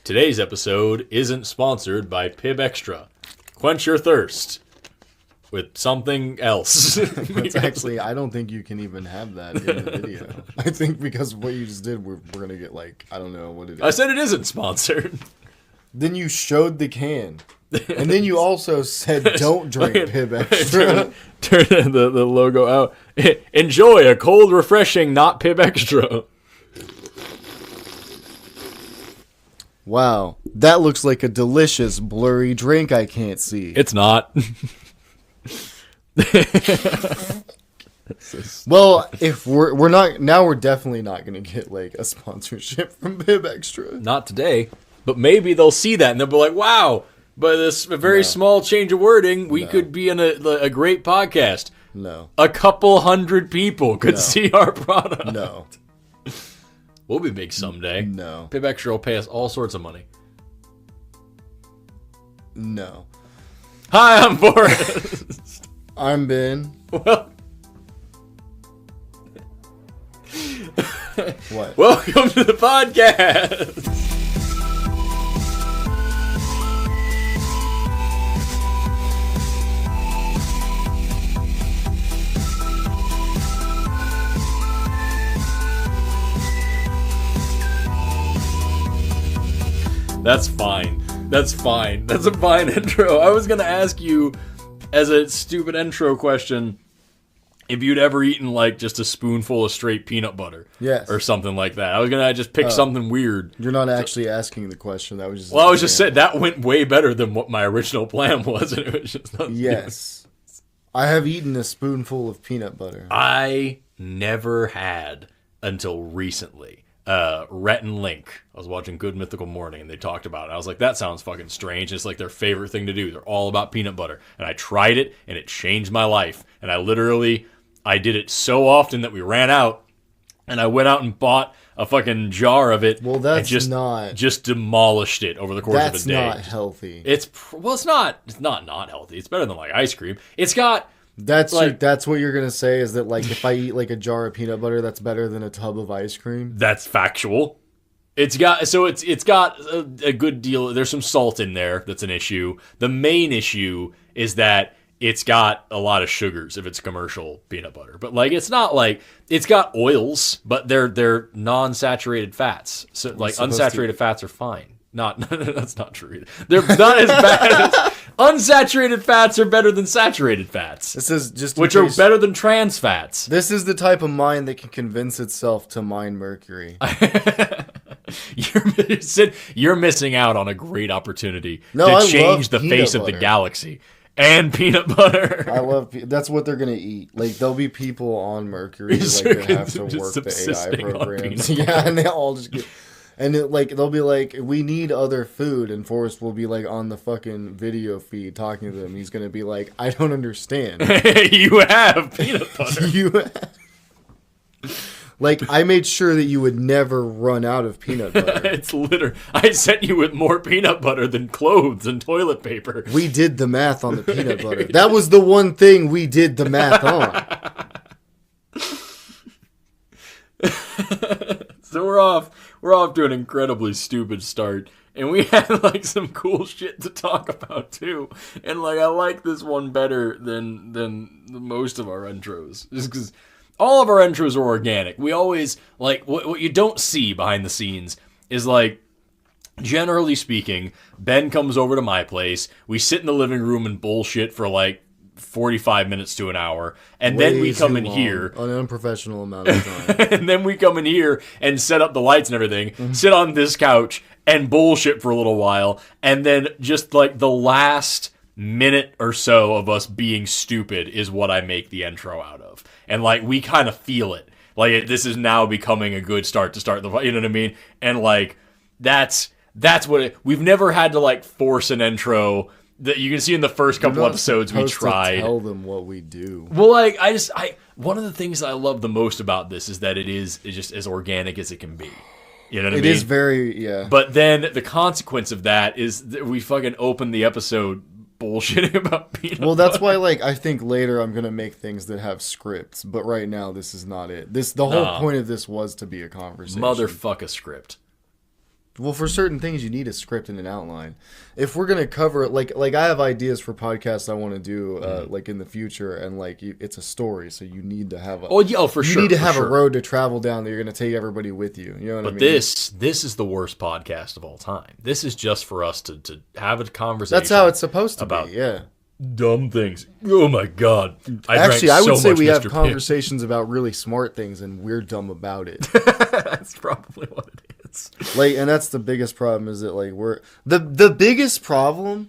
Today's episode isn't sponsored by Pib Extra. Quench your thirst with something else. It's actually, I don't think you can even have that in the video. I think because of what you just did, we're going to get I don't know what it is. I said it isn't sponsored. Then you showed the can. And then you also said, don't drink Pib Extra. Turn the logo out. Enjoy a cold, refreshing, not Pib Extra. Wow, that looks like a delicious, blurry drink I can't see. It's not. Well, if we're not, now we're definitely not going to get a sponsorship from Pib Extra. Not today, but maybe they'll see that and they'll be like, wow, by this very small change of wording, we could be in a great podcast. No. A couple hundred people could see our product. No. We'll be big someday. No. Pib Extra will pay us all sorts of money. No. Hi, I'm Forrest. I'm Ben. Well, What? welcome to the podcast. That's fine. That's fine. That's a fine intro. I was going to ask you, as a stupid intro question, if you'd ever eaten, just a spoonful of straight peanut butter. Yes. Or something like that. I was going to just pick something weird. You're not actually asking the question. That was just... Well, I was just saying, that went way better than what my original plan was. And it was just not Yes. I have eaten a spoonful of peanut butter. I never had until recently. Rhett and Link. I was watching Good Mythical Morning and they talked about it. I was like, that sounds fucking strange. It's their favorite thing to do. They're all about peanut butter. And I tried it and it changed my life. And I did it so often that we ran out and I went out and bought a fucking jar of it. Well, that's and just demolished it over the course of a day. That's not healthy. It's not healthy. It's better than ice cream. It's got... That's what you're gonna say is that if I eat a jar of peanut butter, that's better than a tub of ice cream. That's factual. It's got a good deal. There's some salt in there. That's an issue. The main issue is that it's got a lot of sugars if it's commercial peanut butter. But it's not it's got oils, but they're non-saturated fats. So unsaturated fats are fine. That's not true either. They're not as bad as unsaturated fats are better than saturated fats. This is just which are better than trans fats. This is the type of mind that can convince itself to mine mercury. You're missing out on a great opportunity to change the face of the galaxy. And peanut butter. That's what they're gonna eat. There'll be people on Mercury that have to work the AI programs. Yeah, and they all just get... And they'll be we need other food, and Forrest will be on the fucking video feed talking to them. He's gonna be I don't understand. You have peanut butter. You have... I made sure that you would never run out of peanut butter. It's I sent you with more peanut butter than clothes and toilet paper. We did the math on the peanut butter. That was the one thing we did the math on. So we're off to an incredibly stupid start. And we had some cool shit to talk about too. And I like this one better than most of our intros. Just because all of our intros are organic. We always what you don't see behind the scenes is generally speaking, Ben comes over to my place. We sit in the living room and bullshit for 45 minutes to an hour, and then we come in here an unprofessional amount of time. And then we come in here and set up the lights and everything, sit on this couch and bullshit for a little while, and then just the last minute or so of us being stupid is what I make the intro out of. And we kind of feel it. This is now becoming a good start to start the, you know what I mean? And that's what we've never had to force an intro. That you can see in the first couple episodes we tried. Tell them what we do. Well, one of the things I love the most about this is that it's just as organic as it can be. You know what I mean? It is very, yeah. But then the consequence of that is that we fucking open the episode bullshitting about peanut butter. Well, that's why, I think later I'm gonna make things that have scripts, but right now this is not it. The whole point of this was to be a conversation. Motherfuck a script. Well, for certain things, you need a script and an outline. If we're gonna cover like I have ideas for podcasts I want to do like in the future, and like it's a story, so you need to have a. Oh yeah, for sure. You need to have a road to travel down that you're gonna take everybody with you. You know what I mean? But this is the worst podcast of all time. This is just for us to have a conversation. That's how it's supposed to be. Yeah. Dumb things. Oh my god! I would say we have conversations about really smart things, and we're dumb about it. That's probably what it is. Like, and that's the biggest problem is that like we're the biggest problem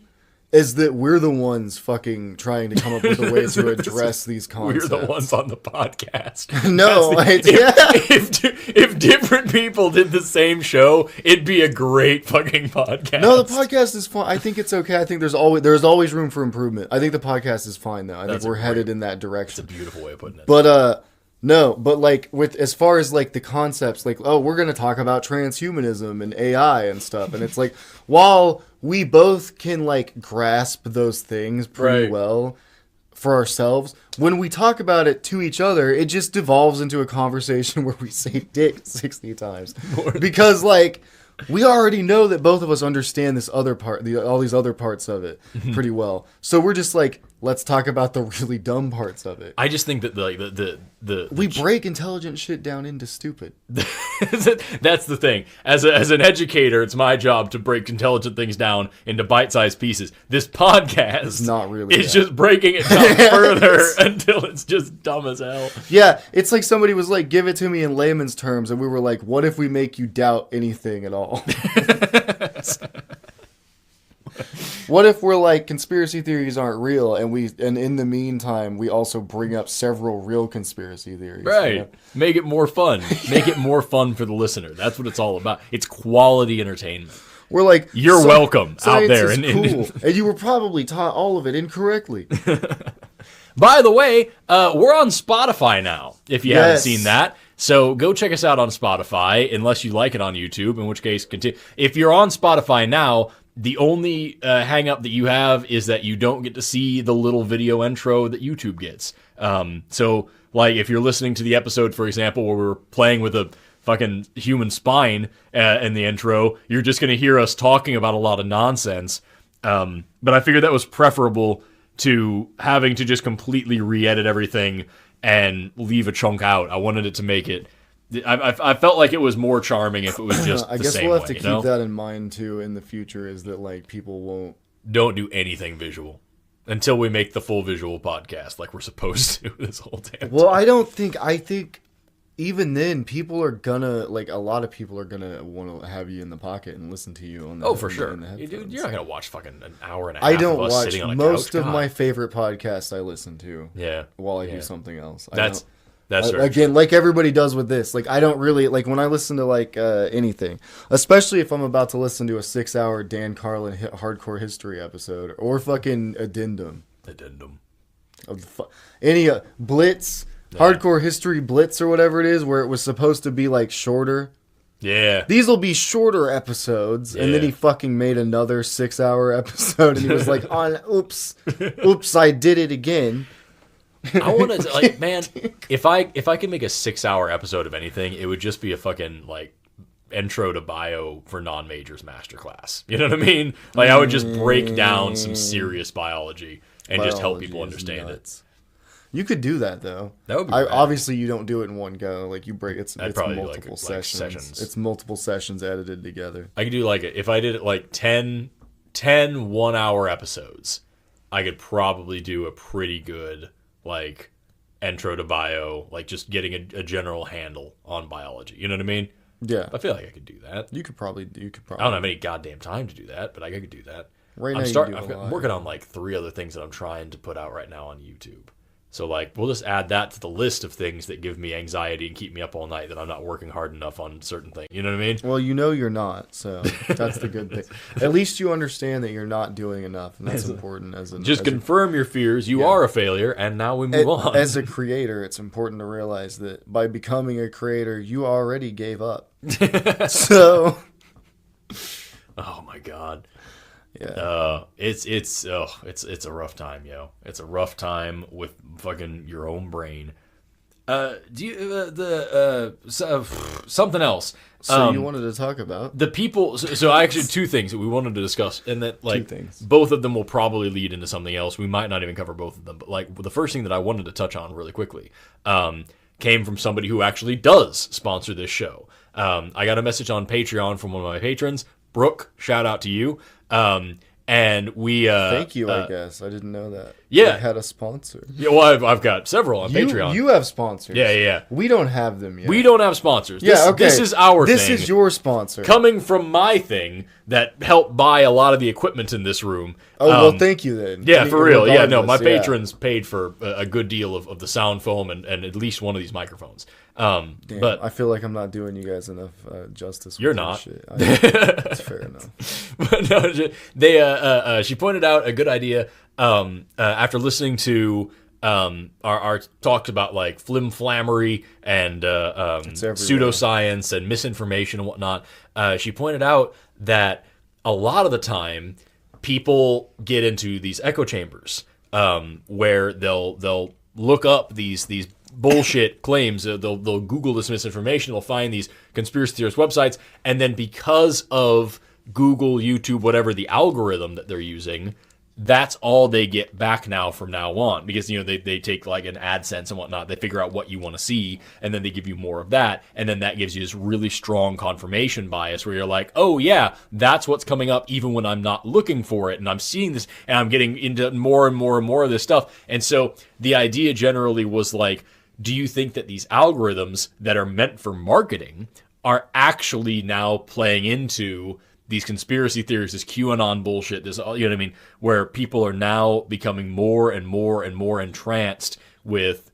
is that we're the ones fucking trying to come up with a way to address these concepts. We're the ones on the podcast. No, if different people did the same show, it'd be a great fucking podcast. No, the podcast is fine. I think it's okay. I think there's always room for improvement. I think the podcast is fine though. I think we're headed in that direction. It's a beautiful way of putting it. But no, but like with as far as like the concepts, like we're gonna talk about transhumanism and AI and stuff, and it's like while we both can like grasp those things pretty well for ourselves, when we talk about it to each other, it just devolves into a conversation where we say "dick" 60 times because like we already know that both of us understand this other part, all these other parts of it pretty well. So we're just like, let's talk about the really dumb parts of it. I just think that we break intelligent shit down into stupid. That's the thing. As an educator, it's my job to break intelligent things down into bite-sized pieces. This podcast is not really. It's just breaking it down further until it's just dumb as hell. Yeah, it's like somebody was like, "Give it to me in layman's terms," and we were like, "What if we make you doubt anything at all?" What if we're like conspiracy theories aren't real, and in the meantime we also bring up several real conspiracy theories? Right. You know? Make it more fun. Make it more fun for the listener. That's what it's all about. It's quality entertainment. We're like, you're welcome out there. Cool. And you were probably taught all of it incorrectly. By the way, we're on Spotify now, if you haven't seen that. So go check us out on Spotify, unless you like it on YouTube, in which case continue. If you're on Spotify now, the only hang-up that you have is that you don't get to see the little video intro that YouTube gets. So, like, if you're listening to the episode, for example, where we were playing with a fucking human spine in the intro, you're just going to hear us talking about a lot of nonsense. But I figured that was preferable to having to just completely re-edit everything and leave a chunk out. I wanted it to make it... I felt like it was more charming if it was just I guess we'll have to keep that in mind too in the future, is that like people don't do anything visual until we make the full visual podcast like we're supposed to this whole damn time. Well, I think even then people are gonna, like, a lot of people are gonna want to have you in the pocket and listen to you on the for sure. Dude, you're not gonna watch fucking an hour and a half. I don't of us watch sitting on a most couch. of my favorite podcasts I listen to. Yeah. While I do something else. That's again, like everybody does with this. Like, I don't really, like, when I listen to, like, anything, especially if I'm about to listen to a 6-hour Dan Carlin hardcore history episode, or fucking addendum. Any Blitz, hardcore history Blitz or whatever it is, where it was supposed to be, like, shorter. Yeah. These will be shorter episodes, and then he fucking made another 6-hour episode, and he was like, oops, I did it again. I want to, like, man, if I could make a 6-hour episode of anything, it would just be a fucking, like, intro to bio for non-majors masterclass. You know what I mean? Like, I would just break down some serious biology and just help people understand it. You could do that though. That would be obviously you don't do it in one go. Like, you break it's multiple like sessions. It's multiple sessions edited together. I could do like if I did it like 10 1-hour episodes, I could probably do a pretty good, like, intro to bio, like just getting a general handle on biology. You know what I mean? Yeah. I feel like I could do that. You could probably. I don't have any goddamn time to do that, but I could do that. Right now, I'm working on like 3 other things that I'm trying to put out right now on YouTube. So, like, we'll just add that to the list of things that give me anxiety and keep me up all night, that I'm not working hard enough on certain things. You know what I mean? Well, you know you're not, so that's the good thing. At least you understand that you're not doing enough, and that's important. Confirm your fears. You are a failure, and now we move on. As a creator, it's important to realize that by becoming a creator, you already gave up. So... Oh, my God. Yeah. It's a rough time, yo. It's a rough time with fucking your own brain. Do you something else? So you wanted to talk about the people. So actually, two things that we wanted to discuss, and that like both of them will probably lead into something else. We might not even cover both of them, but like the first thing that I wanted to touch on really quickly came from somebody who actually does sponsor this show. I got a message on Patreon from one of my patrons, Brooke. Shout out to you. And we thank you. I guess I didn't know that. Yeah, we had a sponsor. Yeah, well, I've got several on Patreon. You have sponsors. Yeah. We don't have them yet. We don't have sponsors. Yeah, okay. This is our thing. This is your sponsor. Coming from my thing that helped buy a lot of the equipment in this room. Oh, well, thank you then. Yeah, for real. Yeah, no, my patrons paid for a good deal of the sound foam and at least one of these microphones. Damn, but I feel like I'm not doing you guys enough justice. You're not. Shit. That's fair enough. But no, she pointed out a good idea after listening to our talks about like flimflammery and pseudoscience and misinformation and whatnot. She pointed out that a lot of the time people get into these echo chambers where they'll look up these bullshit claims. They'll Google this misinformation. They'll find these conspiracy theorist websites, and then because of Google, YouTube, whatever the algorithm that they're using, that's all they get back now from now on. Because they take like an AdSense and whatnot. They figure out what you want to see, and then they give you more of that, and then that gives you this really strong confirmation bias where you're like, oh yeah, that's what's coming up even when I'm not looking for it, and I'm seeing this, and I'm getting into more and more and more of this stuff. And so the idea generally was like, do you think that these algorithms that are meant for marketing are actually now playing into these conspiracy theories, this QAnon bullshit, this, you know what I mean, where people are now becoming more and more and more entranced with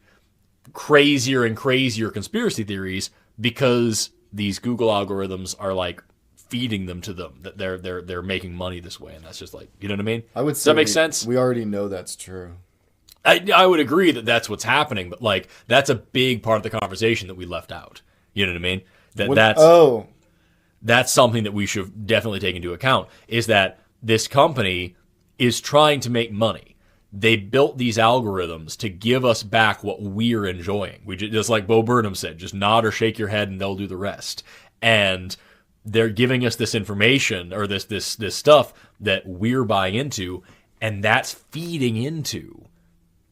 crazier and crazier conspiracy theories because these Google algorithms are like feeding them to them, that they're making money this way, and that's just like, you know what I mean? I would say Does that make sense? We already know that's true. I would agree that that's what's happening, but like that's a big part of the conversation that we left out. You know what I mean? That's something that we should definitely take into account, is that this company is trying to make money. They built these algorithms to give us back what we're enjoying. We just like Bo Burnham said, just nod or shake your head and they'll do the rest. And they're giving us this information or this stuff that we're buying into, and that's feeding into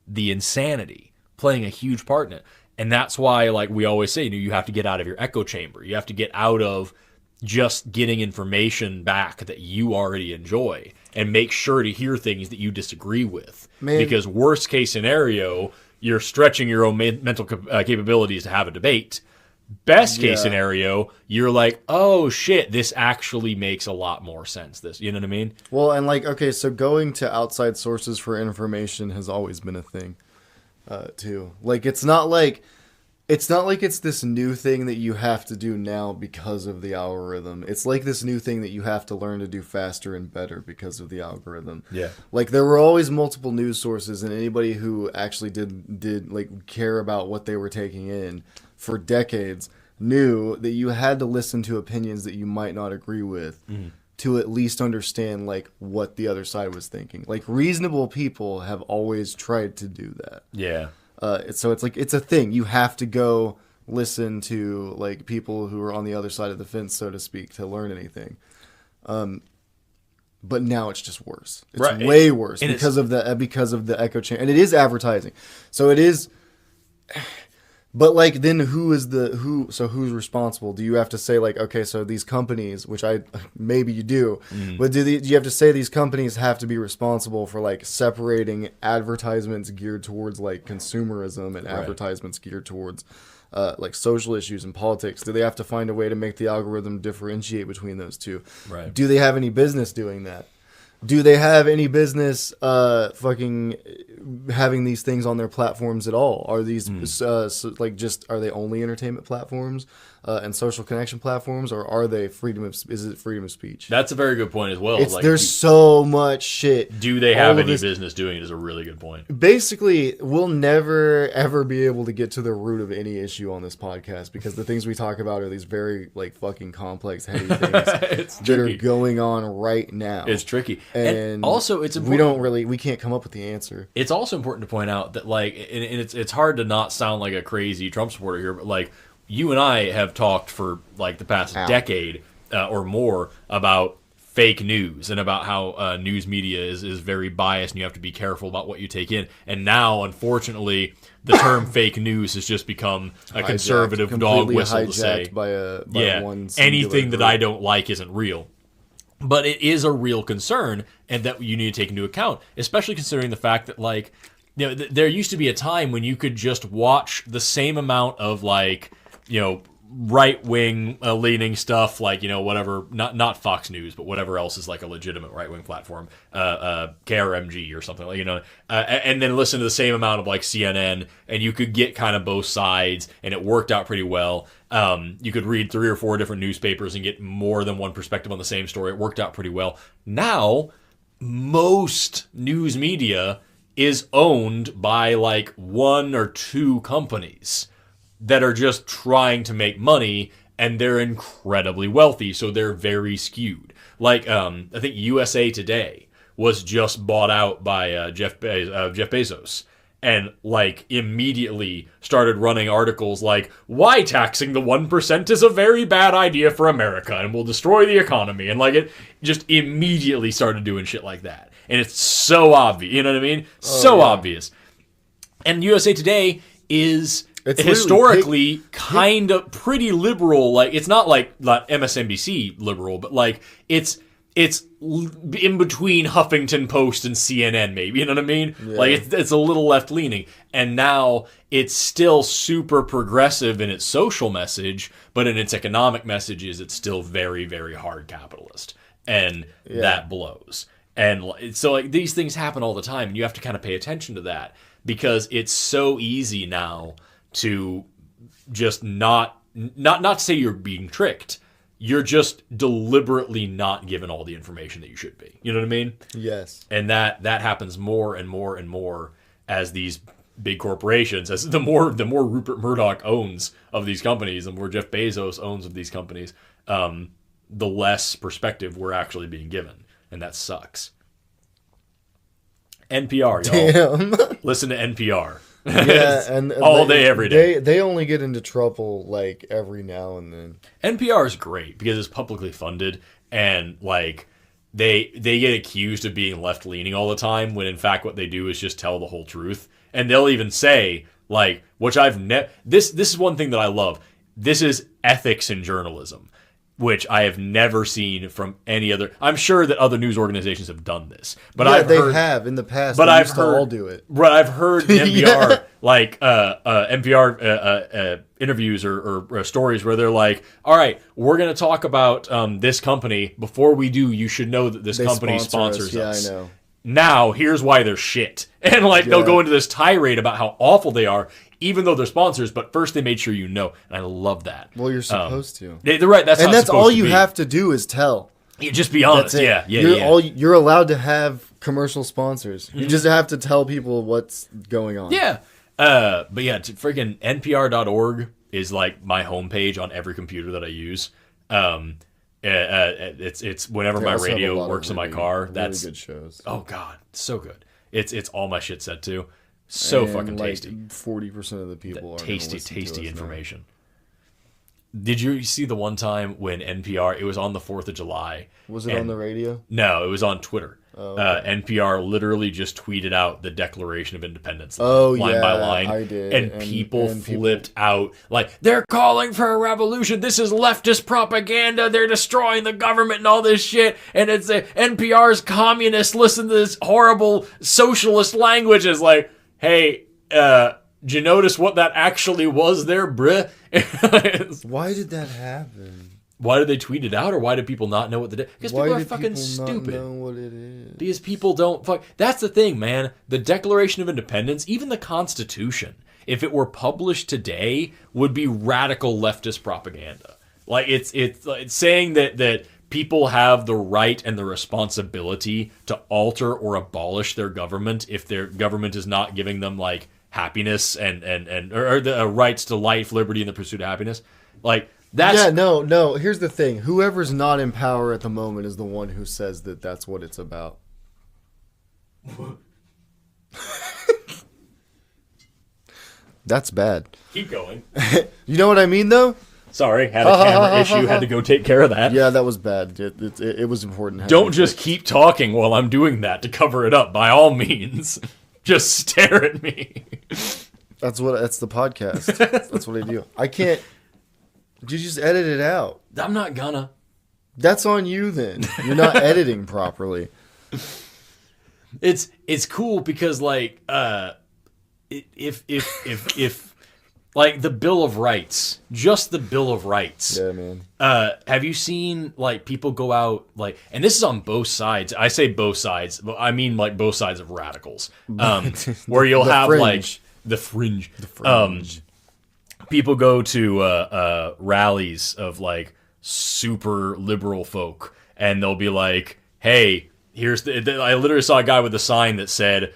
the insanity, playing a huge part in it. And that's why, like we always say, you have to get out of your echo chamber. You have to get out of just getting information back that you already enjoy and make sure to hear things that you disagree with. Because worst case scenario, you're stretching your own mental capabilities to have a debate. Best case scenario, you're like, oh shit, this actually makes a lot more sense. This, you know what I mean? Well, and like, okay, so going to outside sources for information has always been a thing, too. Like, it's not like it's this new thing that you have to do now because of the algorithm. It's like this new thing that you have to learn to do faster and better because of the algorithm. Yeah. Like, there were always multiple news sources, and anybody who actually did like care about what they were taking in for decades knew that you had to listen to opinions that you might not agree with to at least understand like what the other side was thinking. Like, reasonable people have always tried to do that. Yeah. So it's like, it's a thing. You have to go listen to like people who are on the other side of the fence, so to speak, to learn anything. But now it's just worse. It's way worse because of the echo chamber, and it is advertising. So it is. But like, then who's responsible? Do you have to say like, okay, so these companies, which maybe you do, but do you have to say these companies have to be responsible for like separating advertisements geared towards like consumerism and advertisements geared towards like social issues and politics? Do they have to find a way to make the algorithm differentiate between those two? Right. Do they have any business doing that? Do they have any business fucking having these things on their platforms at all? Are these are they only entertainment platforms? and social connection platforms, or are they is it freedom of speech? That's a very good point as well. There's so much shit. Do they have any business doing it is a really good point. Basically, we'll never, ever be able to get to the root of any issue on this podcast because the things we talk about are these very, like, fucking complex, heavy things that are going on right now. It's tricky. And also, it's important. We can't come up with the answer. It's also important to point out that, like, and it's hard to not sound like a crazy Trump supporter here, but, like, you and I have talked for, like, the past decade or more about fake news and about how news media is very biased and you have to be careful about what you take in. And now, unfortunately, the term fake news has just become a conservative dog whistle to say, anything that I don't like isn't real. But it is a real concern, and that you need to take into account, especially considering the fact that, like, you know, there used to be a time when you could just watch the same amount of, like, you know, right-wing leaning stuff, like, you know, whatever, not Fox News, but whatever else is like a legitimate right-wing platform, KRMG or something, like, you know, and then listen to the same amount of, like, CNN, and you could get kind of both sides, and it worked out pretty well. You could read 3 or 4 different newspapers and get more than one perspective on the same story. It worked out pretty well. Now, most news media is owned by, like, 1 or 2 companies that are just trying to make money, and they're incredibly wealthy, so they're very skewed. Like, I think USA Today was just bought out by Jeff Bezos, and, like, immediately started running articles like, why taxing the 1% is a very bad idea for America and will destroy the economy, and, like, it just immediately started doing shit like that. And it's so obvious, you know what I mean? Obvious. And USA Today is... It's historically kind of pretty liberal. Like, it's not like MSNBC liberal, but, like, it's in between Huffington Post and CNN, maybe, you know what I mean? Yeah. Like, it's a little left leaning, and now it's still super progressive in its social message, but in its economic messages, it's still very, very hard capitalist, and that blows. And so, like, these things happen all the time, and you have to kind of pay attention to that because it's so easy now to just not say you're being tricked. You're just deliberately not given all the information that you should be. You know what I mean? Yes. And that happens more and more and more as these big corporations, as the more Rupert Murdoch owns of these companies, the more Jeff Bezos owns of these companies, the less perspective we're actually being given. And that sucks. NPR, y'all. Damn. Listen to NPR. Yeah, and all day, every day. They only get into trouble, like, every now and then. NPR is great because it's publicly funded, and, like, they get accused of being left leaning all the time when in fact what they do is just tell the whole truth. And they'll even say, like, which this is one thing that I love. This is ethics in journalism, which I have never seen from any other. I'm sure that other news organizations have done this, but they have in the past. But I've heard all do it. But I've heard NPR NPR interviews or stories where they're like, "All right, we're going to talk about this company. Before we do, you should know that this company sponsors us. Yeah, I know. Now, here's why they're shit." And, like, they'll go into this tirade about how awful they are, even though they're sponsors, but first they made sure you know. And I love that. Well, you're supposed to. They're right. That's all you have to do is tell. You just be honest. Yeah. You're allowed to have commercial sponsors. You just have to tell people what's going on. Yeah. But yeah, freaking NPR.org is, like, my homepage on every computer that I use. It's whenever my radio works in my car. That's really good shows. Oh God, so good. It's all my shit set to. So fucking tasty. 40% of the people are tasty information. Did you see the one time when NPR? It was on the 4th of July. Was it on the radio? No, it was on Twitter. Oh, okay. NPR literally just tweeted out the Declaration of Independence line by line. I did. And people flipped out. Like, they're calling for a revolution. This is leftist propaganda. They're destroying the government and all this shit. And it's NPR's communists. Listen to this horrible socialist language. It's like, hey, did you notice what that actually was there, bruh? Why did that happen? Why did they tweet it out, or why did people not know what because people are fucking stupid. Not know what it is? Because people don't fuck. That's the thing, man. The Declaration of Independence, even the Constitution, if it were published today, would be radical leftist propaganda. Like it's saying that people have the right and the responsibility to alter or abolish their government if their government is not giving them like happiness and the rights to life, liberty, and the pursuit of happiness. Like that's no. Here's the thing: whoever's not in power at the moment is the one who says that that's what it's about. That's bad. Keep going. You know what I mean, though? Sorry, had a camera issue. Had to go take care of that. Yeah, that was bad. It was important. Don't just keep talking while I'm doing that to cover it up. By all means, just stare at me. That's the podcast. That's what I do. I can't. You just edit it out. I'm not gonna. That's on you then. You're not editing properly. It's cool because like if like the Bill of Rights, just the Bill of Rights. Yeah, man. Have you seen like people go out like, and this is on both sides. I say both sides, but I mean like both sides of radicals. Where you'll have fringe. Like the fringe. People go to rallies of like super liberal folk, and they'll be like, "Hey, here's the." I literally saw a guy with a sign that said,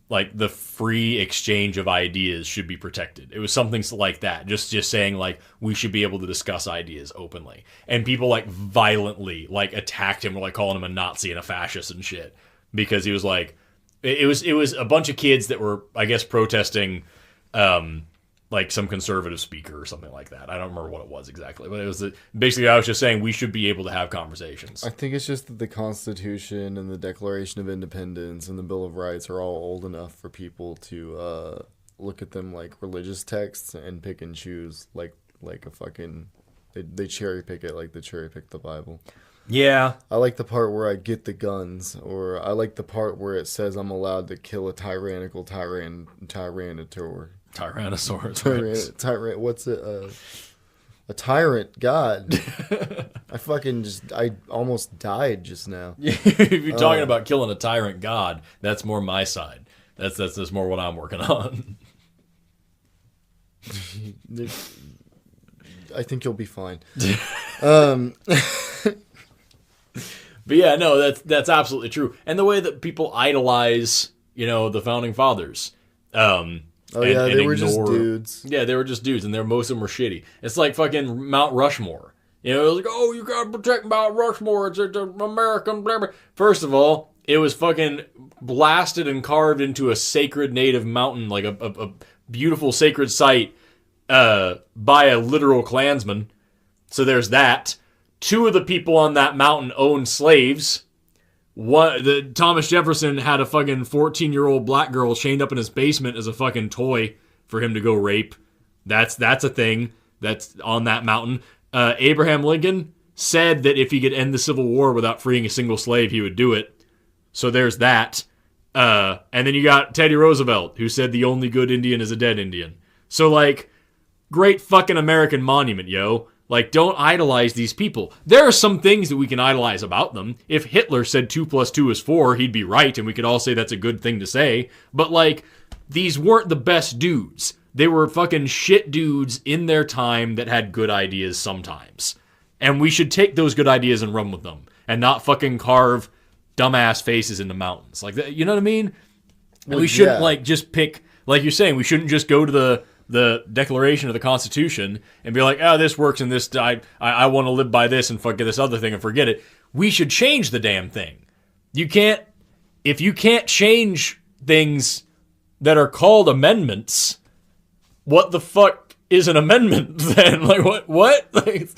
like the free exchange of ideas should be protected. It was something like that. Just saying like we should be able to discuss ideas openly. And people like violently like attacked him, or like calling him a Nazi and a fascist and shit, because he was like, it was a bunch of kids that were, I guess, protesting like some conservative speaker or something like that. I don't remember what it was exactly, but it was basically I was just saying we should be able to have conversations. I think it's just that the Constitution and the Declaration of Independence and the Bill of Rights are all old enough for people to look at them like religious texts and pick and choose like a fucking they cherry pick it like they cherry pick the Bible. Yeah. I like the part where I get the guns, or I like the part where it says I'm allowed to kill a tyrannical tyrannosaur. Tyrannosaurus. What's it? A tyrant. God. I almost died just now. If you're talking about killing a tyrant god, that's more my side. That's more what I'm working on. I think you'll be fine. But yeah, no, that's absolutely true. And the way that people idolize, the founding fathers. They were just dudes. Yeah, they were just dudes, and most of them were shitty. It's like fucking Mount Rushmore. It was like, oh, you gotta protect Mount Rushmore. It's American. Blah, blah. First of all, it was fucking blasted and carved into a sacred native mountain, like a beautiful sacred site by a literal Klansman. So there's that. 2 of the people on that mountain owned slaves. Thomas Jefferson had a fucking 14-year-old black girl chained up in his basement as a fucking toy for him to go rape. That's a thing that's on that mountain. Abraham Lincoln said that if he could end the Civil War without freeing a single slave, he would do it. So there's that. And then you got Teddy Roosevelt, who said the only good Indian is a dead Indian. So, like, great fucking American monument, yo. Like, don't idolize these people. There are some things that we can idolize about them. If Hitler said 2 + 2 is 4, he'd be right, and we could all say that's a good thing to say. But, like, these weren't the best dudes. They were fucking shit dudes in their time that had good ideas sometimes. And we should take those good ideas and run with them. And not fucking carve dumbass faces into mountains. Like, you know what I mean? Well, we shouldn't, like, just pick... Like you're saying, we shouldn't just go to the Declaration of the Constitution and be like, oh, this works and this, I want to live by this and forget this other thing and forget it. We should change the damn thing. If you can't change things that are called amendments, what the fuck is an amendment then? Like, what? Like,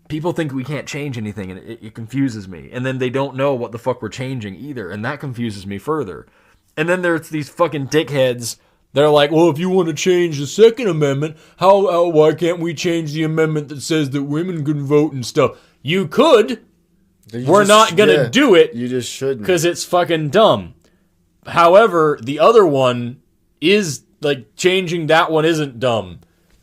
people think we can't change anything, and it confuses me. And then they don't know what the fuck we're changing either, and that confuses me further. And then there's these fucking dickheads. They're like, well, if you want to change the Second Amendment, why can't we change the amendment that says that women can vote and stuff? You could. We're not going to do it. You just shouldn't. Because it's fucking dumb. However, the other one is, like, changing that one isn't dumb.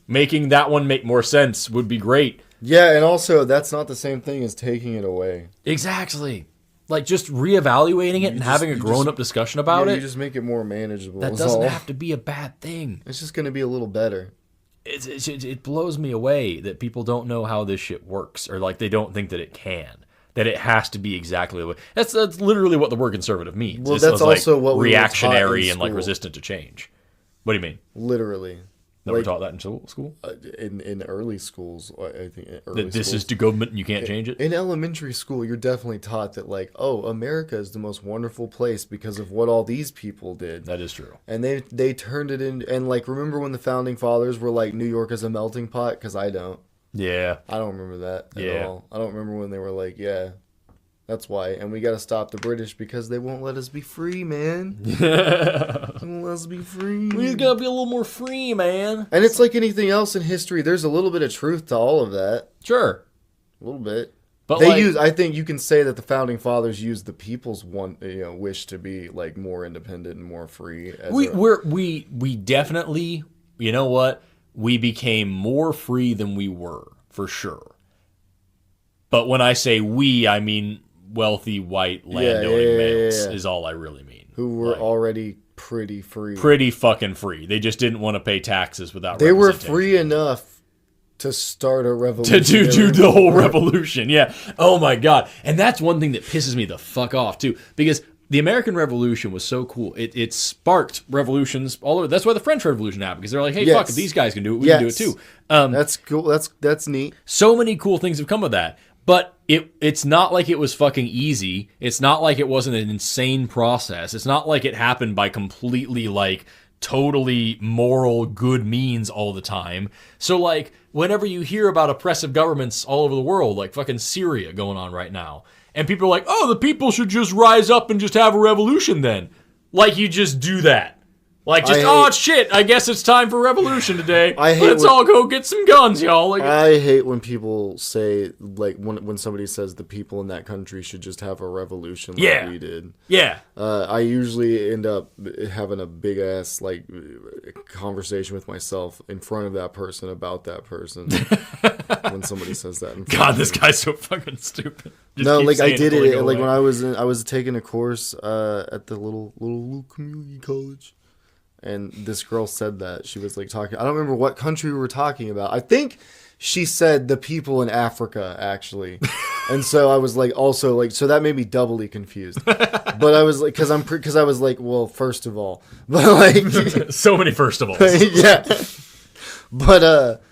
Making that one make more sense would be great. Yeah, and also, that's not the same thing as taking it away. Exactly. Like, just reevaluating it and having a grown-up discussion about it. You just make it more manageable. That doesn't have to be a bad thing. It's just going to be a little better. It blows me away that people don't know how this shit works, or like they don't think that it can. That it has to be exactly the way. That's literally what the word conservative means. Well, that's also what we reactionary and like resistant to change. What do you mean? Literally. Never taught that in school? In early schools, I think. That this is to government and you can't change it? In elementary school, you're definitely taught that, like, oh, America is the most wonderful place because of what all these people did. That is true. And they turned it in. And, like, remember when the founding fathers were like, New York is a melting pot? Because I don't. Yeah. I don't remember that at all. I don't remember when they were like, yeah. That's why. And we got to stop the British because they won't let us be free, man. They won't let us be free. We got to be a little more free, man. And it's like anything else in history. There's a little bit of truth to all of that. Sure. A little bit. But I think you can say that the founding fathers used the people's wish to be like more independent and more free. We definitely, you know what? We became more free than we were, for sure. But when I say we, I mean wealthy white landowning males is all I really mean. Who were already pretty free. Pretty fucking free. They just didn't want to pay taxes without They were free enough to start a revolution. To do the whole revolution, yeah. Oh my God. And that's one thing that pisses me the fuck off too. Because the American Revolution was so cool. It sparked revolutions all over. That's why the French Revolution happened. Because they're like, hey, fuck, if these guys can do it, we can do it too. That's cool. That's neat. So many cool things have come of that. But it's not like it was fucking easy. It's not like it wasn't an insane process. It's not like it happened by completely, like, totally moral good means all the time. So, like, whenever you hear about oppressive governments all over the world, like fucking Syria going on right now, and people are like, oh, the people should just rise up and just have a revolution then. Like, you just do that. Like, just, shit, I guess it's time for revolution today. Let's all go get some guns, y'all. Like, I hate when people say, like, when somebody says the people in that country should just have a revolution like we did. Yeah. I usually end up having a big-ass, like, conversation with myself in front of that person about that person when somebody says that. In front God, this guy's so fucking stupid. No, like, I did it, like, when I was taking a course at the little community college. And this girl said that. She was like talking. I don't remember what country we were talking about. I think she said the people in Africa, actually. And so I was like, also like, so that made me doubly confused. But I was like, because I was like, well, first of all, but like, so many first of all. Yeah. But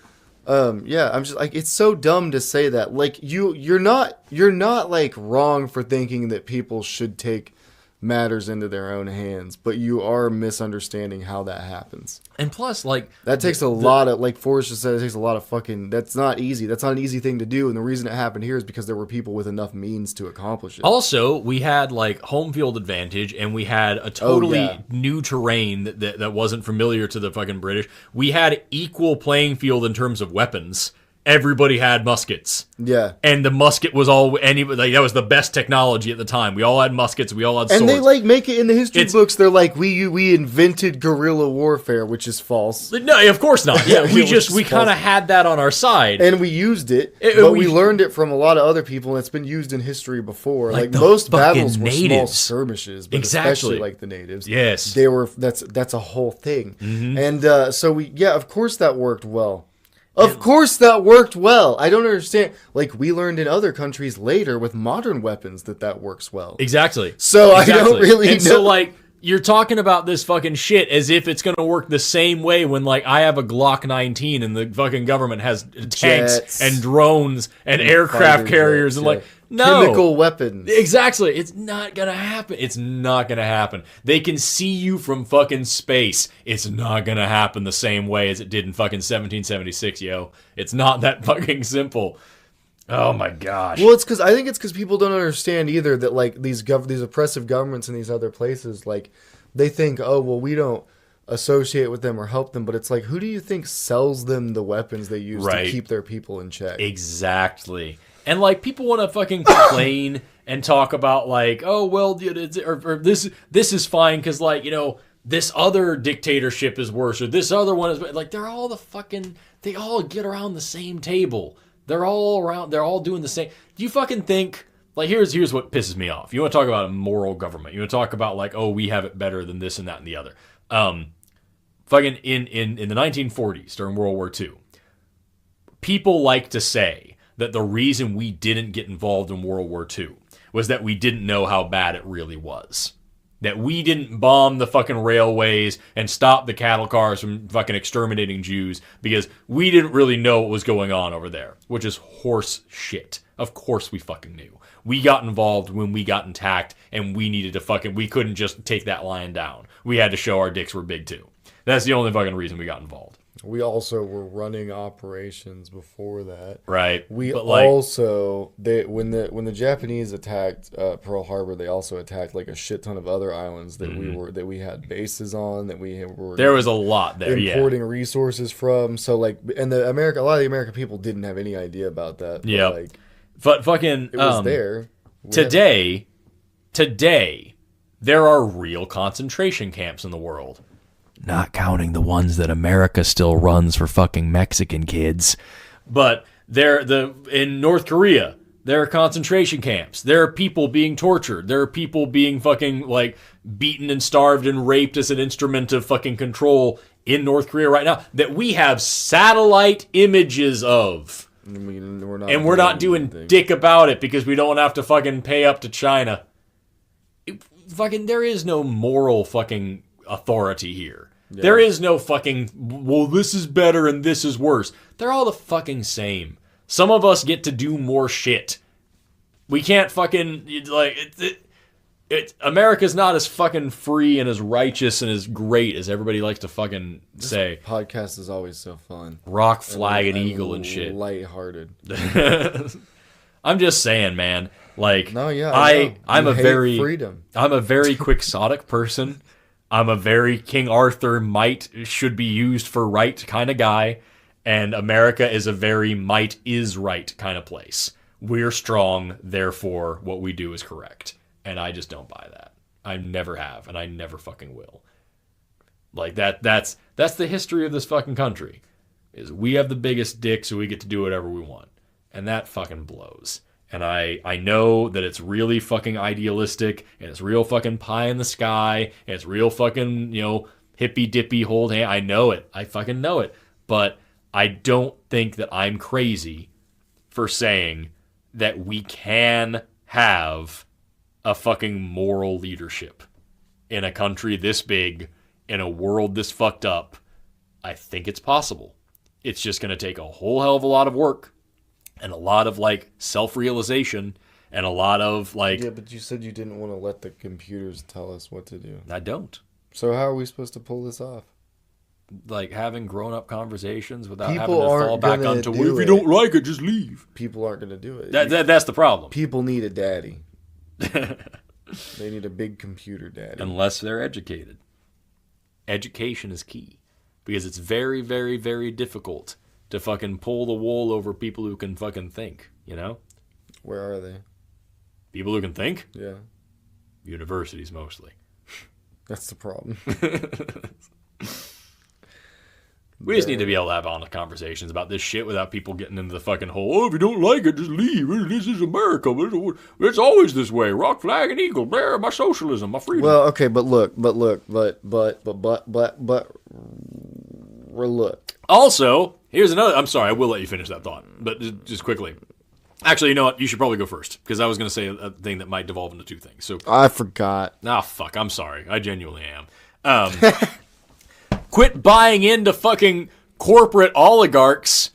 yeah, I'm just like, it's so dumb to say that. Like, you're not like wrong for thinking that people should take matters into their own hands, but you are misunderstanding how that happens. And plus, like, that takes a lot of, like Forrest just said, it takes a lot of fucking, that's not easy. That's not an easy thing to do. And the reason it happened here is because there were people with enough means to accomplish it. Also, we had like home field advantage, and we had a totally new terrain that wasn't familiar to the fucking British. We had equal playing field in terms of weapons. Everybody had muskets. Yeah. And the musket was that was the best technology at the time. We all had muskets. We all had swords. And they like make it in the history books. They're like, we invented guerrilla warfare, which is false. No, of course not. Yeah, we kind of had that on our side. And we used it, but we learned it from a lot of other people, and it's been used in history before. Like most battles were small skirmishes, but especially like the natives. Yes. They were, that's a whole thing. Mm-hmm. And so of course that worked well. Of course that worked well. I don't understand. Like, we learned in other countries later with modern weapons that works well. Exactly. So I don't really know. So, like, you're talking about this fucking shit as if it's going to work the same way when, like, I have a Glock 19 and the fucking government has tanks and drones and aircraft carriers and, like, no. Chemical weapons. Exactly. It's not going to happen. It's not going to happen. They can see you from fucking space. It's not going to happen the same way as it did in fucking 1776, yo. It's not that fucking simple. Oh my gosh. Well, I think it's because people don't understand either that, like, these oppressive governments in these other places, like, they think, oh, well, we don't associate with them or help them, but it's like, who do you think sells them the weapons they use to keep their people in check? Exactly. And, like, people want to fucking complain and talk about, like, oh, well, or this is fine because, like, you know, this other dictatorship is worse, or this other one is, like, they're all they all get around the same table. They're all doing the same. Do you fucking think, Like, here's what pisses me off. You want to talk about a moral government. You want to talk about, like, oh, we have it better than this and that and the other. Fucking in the 1940s, during World War II, people like to say that the reason we didn't get involved in World War II was that we didn't know how bad it really was. That we didn't bomb the fucking railways and stop the cattle cars from fucking exterminating Jews because we didn't really know what was going on over there, which is horse shit. Of course we fucking knew. We got involved when we got attacked, and we needed to we couldn't just take that lion down. We had to show our dicks were big too. That's the only fucking reason we got involved. We also were running operations before that. Right. When the Japanese attacked Pearl Harbor, they also attacked like a shit ton of other islands that we had bases on, that we were there was a lot there, importing resources from. So like, and a lot of the American people didn't have any idea about that. Yeah. But fucking it was there. Today there are real concentration camps in the world. Not counting the ones that America still runs for fucking Mexican kids. But in North Korea, there are concentration camps. There are people being tortured. There are people being fucking like beaten and starved and raped as an instrument of fucking control in North Korea right now that we have satellite images of. We're not doing dick about it because we don't have to fucking pay up to China. There is no moral fucking authority here. Yeah. There is no fucking, well, this is better and this is worse. They're all the fucking same. Some of us get to do more shit. We can't fucking, like, America's not as fucking free and as righteous and as great as everybody likes to fucking say. This podcast is always so fun. Rock, flag, and eagle and shit. Lighthearted. I'm just saying, man. Like, no, yeah, I'm a freedom. I'm a very quixotic person. I'm a very King Arthur might should be used for right kind of guy, and America is a very might is right kind of place. We're strong, therefore what we do is correct. And I just don't buy that. I never have, and I never fucking will. Like that's the history of this fucking country. Is we have the biggest dick, so we get to do whatever we want. And that fucking blows. And I know that it's really fucking idealistic, and it's real fucking pie in the sky, and it's real fucking, hippy dippy hold hand. I know it. I fucking know it. But I don't think that I'm crazy for saying that we can have a fucking moral leadership in a country this big, in a world this fucked up. I think it's possible. It's just going to take a whole hell of a lot of work. And a lot of, like, self-realization, and a lot of, like... Yeah, but you said you didn't want to let the computers tell us what to do. I don't. So how are we supposed to pull this off? Like, having grown-up conversation without having to fall back onto, well, if you don't like it, just leave. People aren't going to do it. That's the problem. People need a daddy. They need a big computer daddy. Unless they're educated. Education is key. Because it's very, very, very difficult to fucking pull the wool over people who can fucking think, Where are they? People who can think? Yeah. Universities, mostly. That's the problem. We just need to be able to have honest conversations about this shit without people getting into the fucking hole. Oh, if you don't like it, just leave. This is America. It's always this way. Rock, flag, and eagle. There, my socialism, my freedom. Well, okay, but look. Also, here's another... I'm sorry, I will let you finish that thought, but just quickly. Actually, you know what? You should probably go first, because I was going to say a thing that might devolve into two things. So I forgot. Fuck, I'm sorry. I genuinely am. Quit buying into fucking corporate oligarchs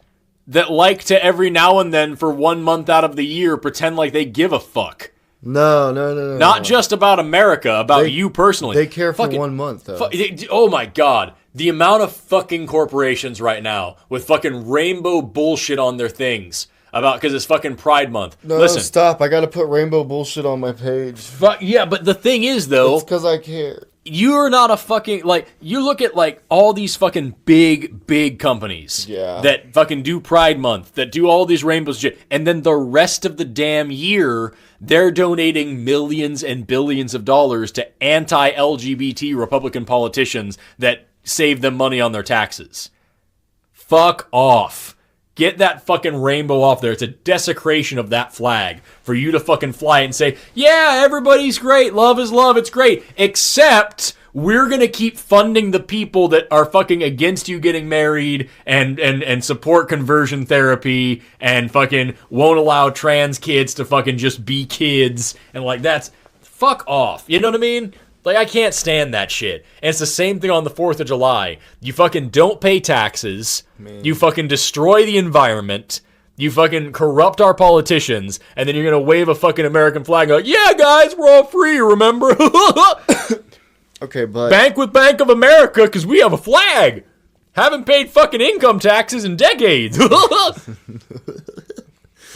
that like to every now and then for 1 month out of the year pretend like they give a fuck. No. Not just about America, about you personally. They care for 1 month, though. Oh my God. The amount of fucking corporations right now with fucking rainbow bullshit on their things because it's fucking Pride Month. No, listen, stop. I got to put rainbow bullshit on my page. Yeah, but the thing is, though... It's because I care. You're not a fucking... Like, you look at, like, all these fucking big companies that fucking do Pride Month, that do all these rainbows shit, and then the rest of the damn year, they're donating millions and billions of dollars to anti-LGBT Republican politicians that save them money on their taxes. Fuck off. Get that fucking rainbow off there. It's a desecration of that flag for you to fucking fly it and say, yeah, everybody's great. Love is love. It's great. Except we're going to keep funding the people that are fucking against you getting married and support conversion therapy and fucking won't allow trans kids to fucking just be kids. And like, that's fuck off. You know what I mean? Like, I can't stand that shit. And it's the same thing on the 4th of July. You fucking don't pay taxes. Man. You fucking destroy the environment. You fucking corrupt our politicians. And then you're going to wave a fucking American flag and go, yeah, guys, we're all free, remember? Okay, but... Bank with Bank of America, because we have a flag. Haven't paid fucking income taxes in decades.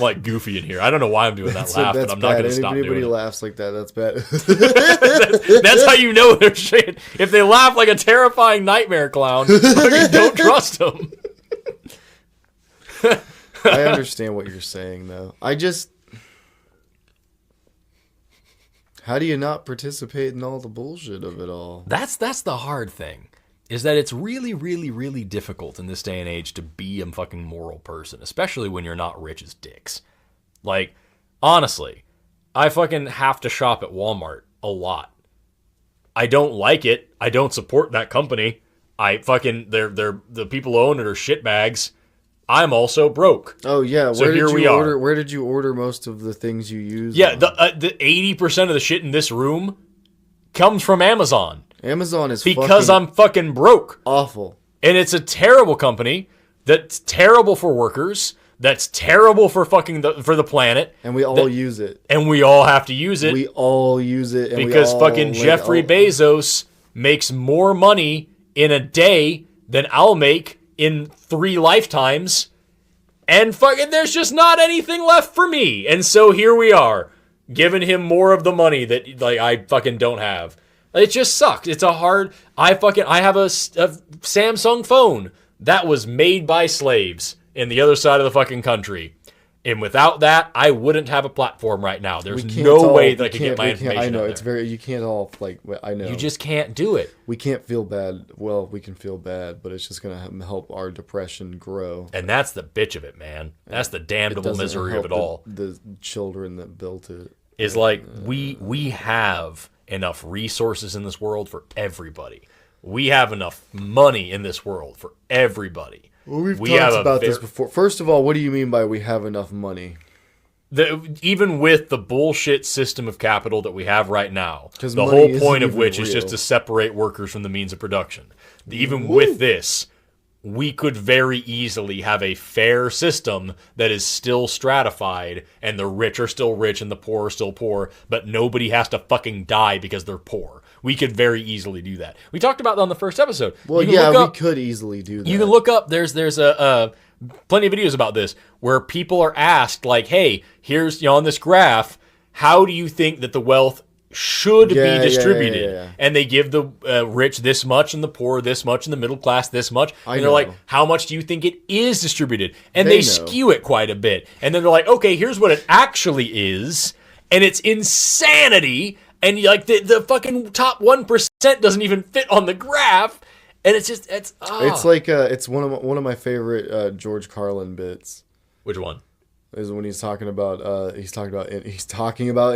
Like Goofy in here. I don't know why I'm doing that laugh, but I'm not going to stop doing it. Anybody laughs like that, that's bad. that's how you know they're shit. If they laugh like a terrifying nightmare clown, fucking don't trust them. I understand what you're saying, though. How do you not participate in all the bullshit of it all? That's the hard thing. Is that it's really, really, really difficult in this day and age to be a fucking moral person, especially when you're not rich as dicks. Like, honestly, I fucking have to shop at Walmart a lot. I don't like it. I don't support that company. I fucking, the people who own it are shitbags. I'm also broke. Oh yeah, so here we are. Where did you order most of the things you use? Yeah, the 80% of the shit in this room comes from Amazon. Amazon is because I'm fucking broke. Awful. And it's a terrible company that's terrible for workers, that's terrible for fucking for the planet. And we all use it. And we all have to use it. We all use it. And because fucking Jeffrey Bezos makes more money in a day than I'll make in 3 lifetimes. And fucking there's just not anything left for me. And so here we are, giving him more of the money that like I fucking don't have. It just sucks. It's a hard... I have a Samsung phone that was made by slaves in the other side of the fucking country. And without that, I wouldn't have a platform right now. There's no way that I could get my information I know, out it's there. you can't all, like, I know. You just can't do it. We can't feel bad. Well, we can feel bad, but it's just going to help our depression grow. And that's the bitch of it, man. That's the damnable misery of it all. The children that built it. Is like, we have enough resources in this world for everybody. We have enough money in this world for everybody. Well, we've talked about this before. First of all, what do you mean by we have enough money? Even with the bullshit system of capital that we have right now, the whole point of which is just to separate workers from the means of production. Even with this, we could very easily have a fair system that is still stratified, and the rich are still rich and the poor are still poor, but nobody has to fucking die because they're poor. We could very easily do that. We talked about that on the first episode. Well, yeah, we could easily do that. You can look up, there's a plenty of videos about this, where people are asked, like, hey, here's, on this graph, how do you think that the wealth should be distributed? Yeah. And they give the rich this much and the poor this much and the middle class this much. And they're like, how much do you think it is distributed? And they skew it quite a bit. And then they're like, okay, here's what it actually is. And it's insanity. And like the fucking top 1% doesn't even fit on the graph. And it's just, it's like, it's one of my favorite George Carlin bits. Which one? Is when he's talking about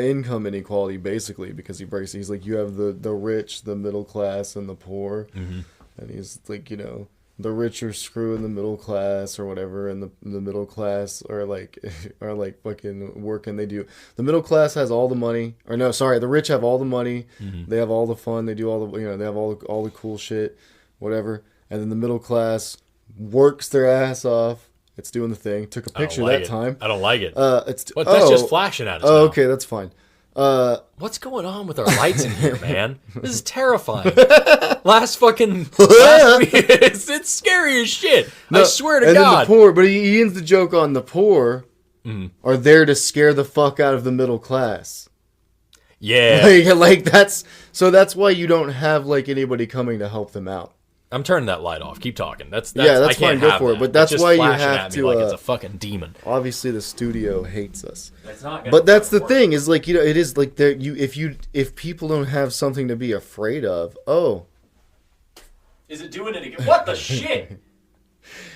income inequality, basically, because he's like, you have the rich, the middle class, and the poor, and he's like, the rich are screwing the middle class or whatever, and the middle class are like fucking working. They do, the middle class has all the money, or no, sorry, the rich have all the money, they have all the fun, they do all the they have all the cool shit, whatever, and then the middle class works their ass off. It's doing the thing. Took a picture that time. I don't like it. That's just flashing at us. Oh, okay, that's fine. What's going on with our lights in here, man? This is terrifying. last week, it's scary as shit. No, I swear to God. Then the poor, but he ends the joke on the poor are there to scare the fuck out of the middle class. Yeah, like that's why you don't have like anybody coming to help them out. I'm turning that light off. Keep talking. That's fine. Go for it. But that's why you have to. Like it's a fucking demon. Obviously, the studio hates us. But that's the thing. Is like it is like there. If people don't have something to be afraid of, is it doing it again? What the shit?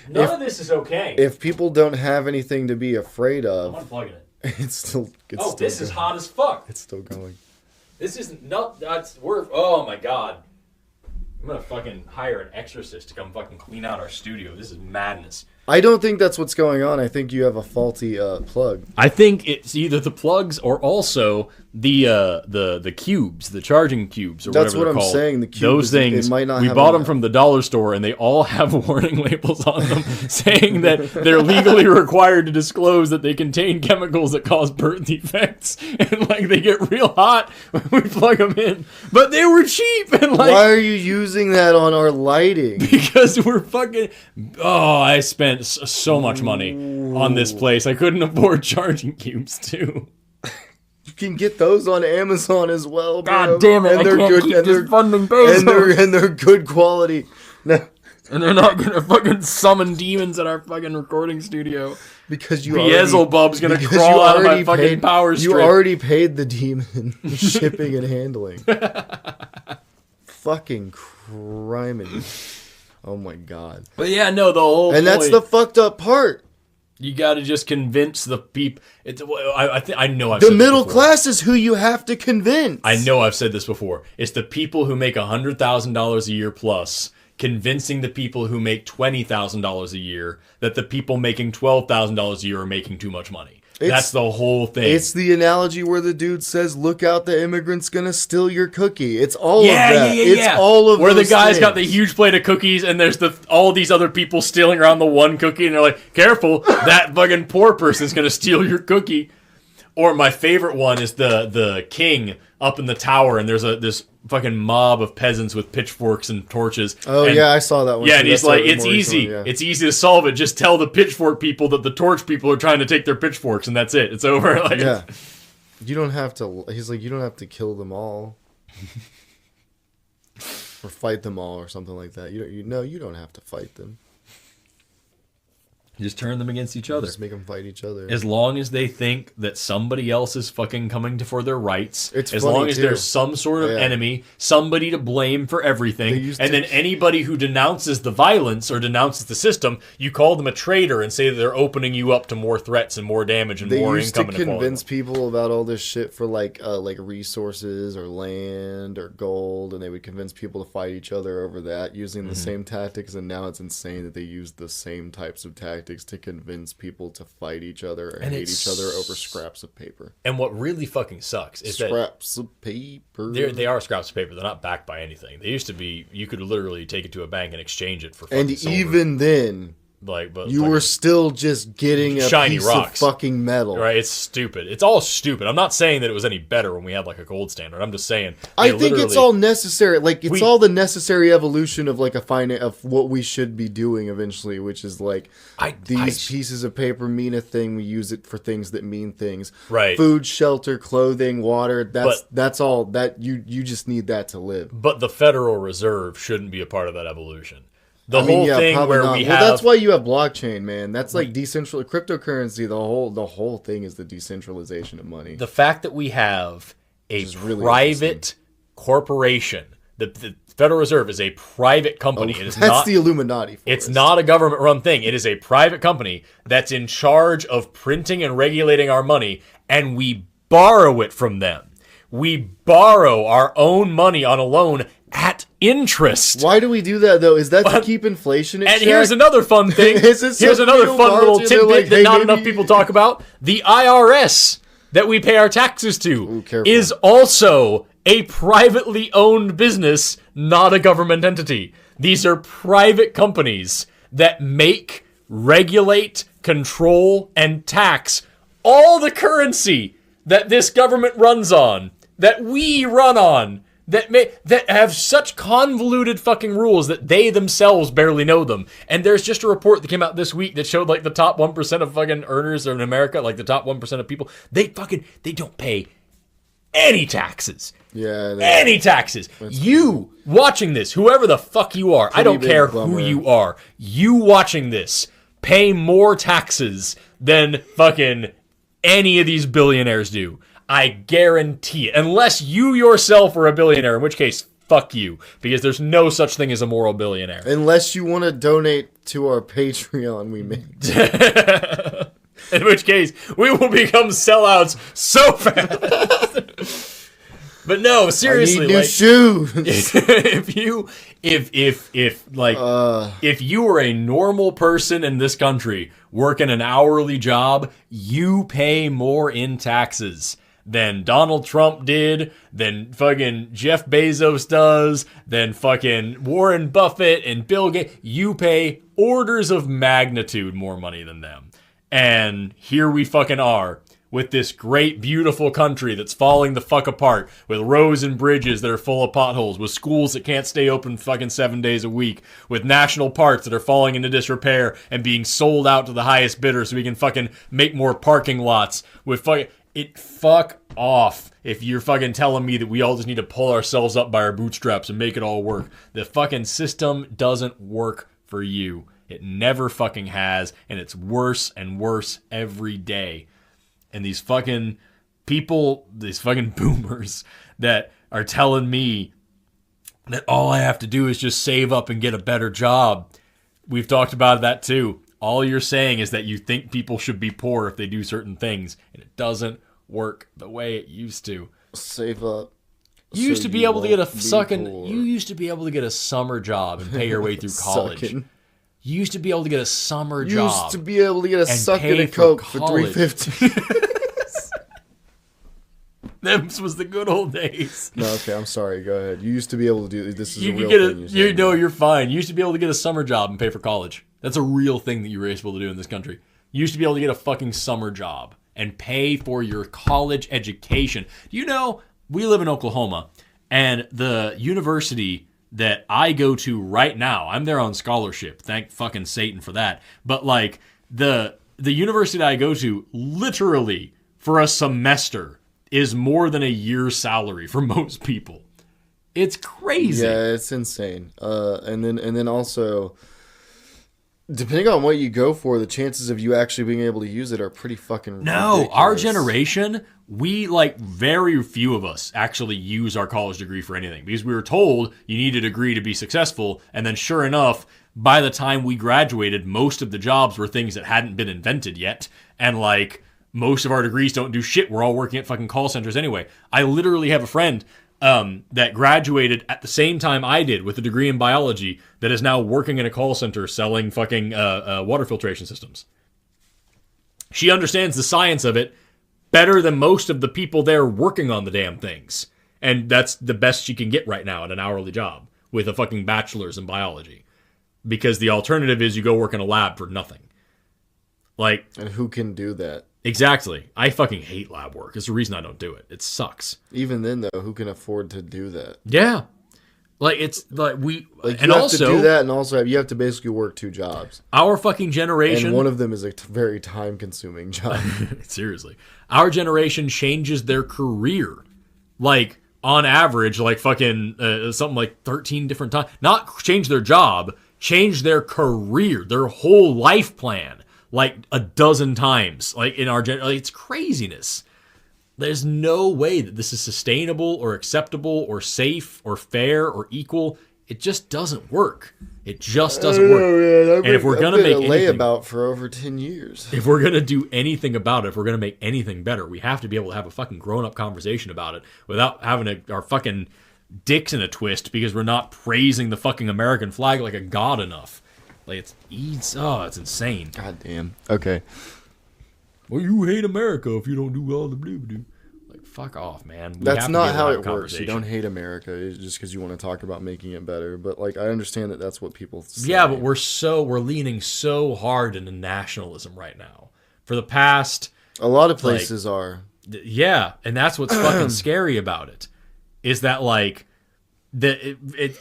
None of this is okay. If people don't have anything to be afraid of... I'm unplugging it. It's still this is hot as fuck. It's still going. This is not... Oh, my God. I'm gonna fucking hire an exorcist to come fucking clean out our studio. This is madness. I don't think that's what's going on. I think you have a faulty plug. I think it's either the plugs or also the cubes, the charging cubes, or that's whatever they're called. That's what I'm saying. The cubes. Those things. It might not we bought them from the dollar store, and they all have warning labels on them saying that they're legally required to disclose that they contain chemicals that cause birth defects, and like they get real hot when we plug them in. But they were cheap, and like. Why are you using that on our lighting? Because we're fucking. Oh, I spent so much money on this place. I couldn't afford charging cubes too. You can get those on Amazon as well, bro. God damn it! And they're good. And they're funding Bezos. And they're good quality. No. And they're not gonna fucking summon demons at our fucking recording studio. Because you Beelzebub's gonna crawl out of my fucking power strip. You already paid the demon shipping and handling. Fucking criminy. Oh my God. But yeah, no, the whole And point, that's the fucked up part. You gotta just convince the people. I know I've the said middle this before. class is who you have to convince. I know I've said this before. It's the people who make $100,000 a year plus convincing the people who make $20,000 a year that the people making $12,000 a year are making too much money. That's the whole thing. It's the analogy where the dude says, "Look out, the immigrant's gonna steal your cookie." It's all of that. It's all of where those the guy's things. got the huge plate of cookies and there's all these other people stealing around the one cookie and they're like, "Careful, that fucking poor person's gonna steal your cookie." Or my favorite one is the king up in the tower and there's this fucking mob of peasants with pitchforks and torches. Oh, and, yeah, I saw that one. Yeah, too. and he's That's like, it's easy. Recently, yeah. It's easy to solve it. Just tell the pitchfork people that the torch people are trying to take their pitchforks, and that's it. It's over. Like, yeah. You don't have to... He's like, you don't have to kill them all. Or fight them all or something like that. You don't have to fight them. Just turn them against each other. Just make them fight each other. As long as they think that somebody else is fucking coming for their rights, as funny, long as too. there's some sort of enemy, somebody to blame for everything, and then anybody who denounces the violence or denounces the system, you call them a traitor and say that they're opening you up to more threats and more damage and more income inequality. They used to convince people about all this shit for like resources or land or gold, and they would convince people to fight each other over that using the same tactics, and now it's insane that they use the same types of tactics to convince people to fight each other and hate each other over scraps of paper. And what really fucking sucks is scraps of paper. They are scraps of paper. They're not backed by anything. They used to be. You could literally take it to a bank and exchange it for. And silver. even then, you were still just getting a shiny piece rocks. of fucking metal. Right? It's stupid. It's all stupid. I'm not saying that it was any better when we had like a gold standard. I'm just saying. I think it's all necessary. Like it's all the necessary evolution of like of what we should be doing eventually, which is like these pieces of paper mean a thing. We use it for things that mean things. Right. Food, shelter, clothing, water. That's all that you just need that to live. But the Federal Reserve shouldn't be a part of that evolution. The whole thing where not. we have... Well, that's why you have blockchain, man. That's like decentralized cryptocurrency. The whole thing is the decentralization of money. The fact that we have a private corporation, the Federal Reserve is a private company. Oh, it is that's not the Illuminati. It's not a government-run thing. It is a private company that's in charge of printing and regulating our money, and we borrow it from them. We borrow our own money on a loan at interest. Why do we do that, though? Is that to keep inflation in check? And here's another fun thing. Here's another fun little tidbit that not enough people talk about. The IRS that we pay our taxes to is also a privately owned business, not a government entity. These are private companies that make, regulate, control, and tax all the currency that this government runs on, that we run on, that have such convoluted fucking rules that they themselves barely know them. And there's just a report that came out this week that showed like the top 1% of fucking earners in America, like the top 1% of people, they don't pay any taxes. Yeah. Any taxes. You watching this, whoever the fuck you are, I don't care who you are, you watching this, pay more taxes than fucking any of these billionaires do. I guarantee it. Unless you yourself are a billionaire, in which case, fuck you, because there's no such thing as a moral billionaire. Unless you want to donate to our Patreon, we may. In which case, we will become sellouts so fast. But no, seriously, I need new shoes. If you were a normal person in this country working an hourly job, you pay more in taxes than Donald Trump did, than fucking Jeff Bezos does, than fucking Warren Buffett and Bill Gates. You pay orders of magnitude more money than them. And here we fucking are, with this great, beautiful country that's falling the fuck apart, with roads and bridges that are full of potholes, with schools that can't stay open fucking 7 days a week, with national parks that are falling into disrepair and being sold out to the highest bidder so we can fucking make more parking lots, with fuck off if you're fucking telling me that we all just need to pull ourselves up by our bootstraps and make it all work. The fucking system doesn't work for you. It never fucking has, and it's worse and worse every day. And these fucking people, these fucking boomers that are telling me that all I have to do is just save up and get a better job. We've talked about that too. All you're saying is that you think people should be poor if they do certain things, and it doesn't work the way it used to. Save up. You used to be able to get you used to be able to get a summer job and pay your way through college. You used to be able to get a summer job. You used to be able to get a sucking of Coke for $3.50. Them's was the good old days. No, okay, I'm sorry. Go ahead. You used to be able to do this. Is a real thing. You're fine. You used to be able to get a summer job and pay for college. That's a real thing that you were able to do in this country. You used to be able to get a fucking summer job and pay for your college education. Do you know, we live in Oklahoma, and the university that I go to right now, I'm there on scholarship. Thank fucking Satan for that. But like the university that I go to, literally for a semester, is more than a year's salary for most people. It's crazy. Yeah, it's insane. And then also, depending on what you go for, the chances of you actually being able to use it are pretty fucking ridiculous. Our generation, we, like, very few of us actually use our college degree for anything, because we were told you need a degree to be successful, and then sure enough, by the time we graduated, most of the jobs were things that hadn't been invented yet, and like, most of our degrees don't do shit. We're all working at fucking call centers anyway. I literally have a friend that graduated at the same time I did with a degree in biology that is now working in a call center selling fucking water filtration systems. She understands the science of it better than most of the people there working on the damn things. And that's the best she can get right now at an hourly job with a fucking bachelor's in biology. Because the alternative is you go work in a lab for nothing. Like, and who can do that? Exactly. I fucking hate lab work. It's the reason I don't do it. It sucks. Even then, though, who can afford to do that? Yeah. Like, it's like we... Like, you have to do that, and also you have to basically work 2 jobs. Our fucking generation... And one of them is a very time-consuming job. Seriously. Our generation changes their career. Like, on average, like fucking something like 13 different times. Not change their job, change their career, their whole life plan. Like a dozen times, like in our like, it's craziness. There's no way that this is sustainable or acceptable or safe or fair or equal. It just doesn't work. It just doesn't work. And if we're gonna make anything layabout for over 10 years, if we're gonna do anything about it, if we're gonna make anything better, we have to be able to have a fucking grown-up conversation about it without having our fucking dicks in a twist because we're not praising the fucking American flag like a god enough. Like, it's insane. God damn. Okay. Well, you hate America if you don't do all the blue. Like, fuck off, man. That's not how it works. You don't hate America just because you want to talk about making it better. But, like, I understand that that's what people say. Yeah, but we're leaning so hard into nationalism right now. For the past... A lot of places are. Yeah, and that's what's fucking scary about it. Is that, like...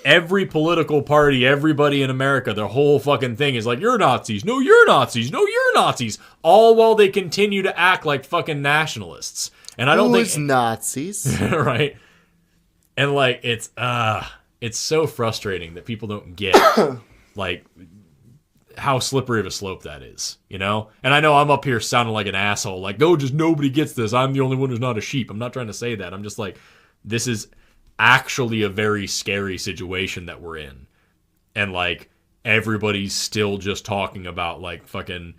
every political party, everybody in America, their whole fucking thing is like, you're Nazis, no, you're Nazis, no, you're Nazis, all while they continue to act like fucking nationalists. And I don't think Nazis, right? And like, it's so frustrating that people don't get like how slippery of a slope that is, you know? And I know I'm up here sounding like an asshole, like, no, just nobody gets this. I'm the only one who's not a sheep. I'm not trying to say that. I'm just like, this is. actually a very scary situation that we're in. And, like, everybody's still just talking about, like, fucking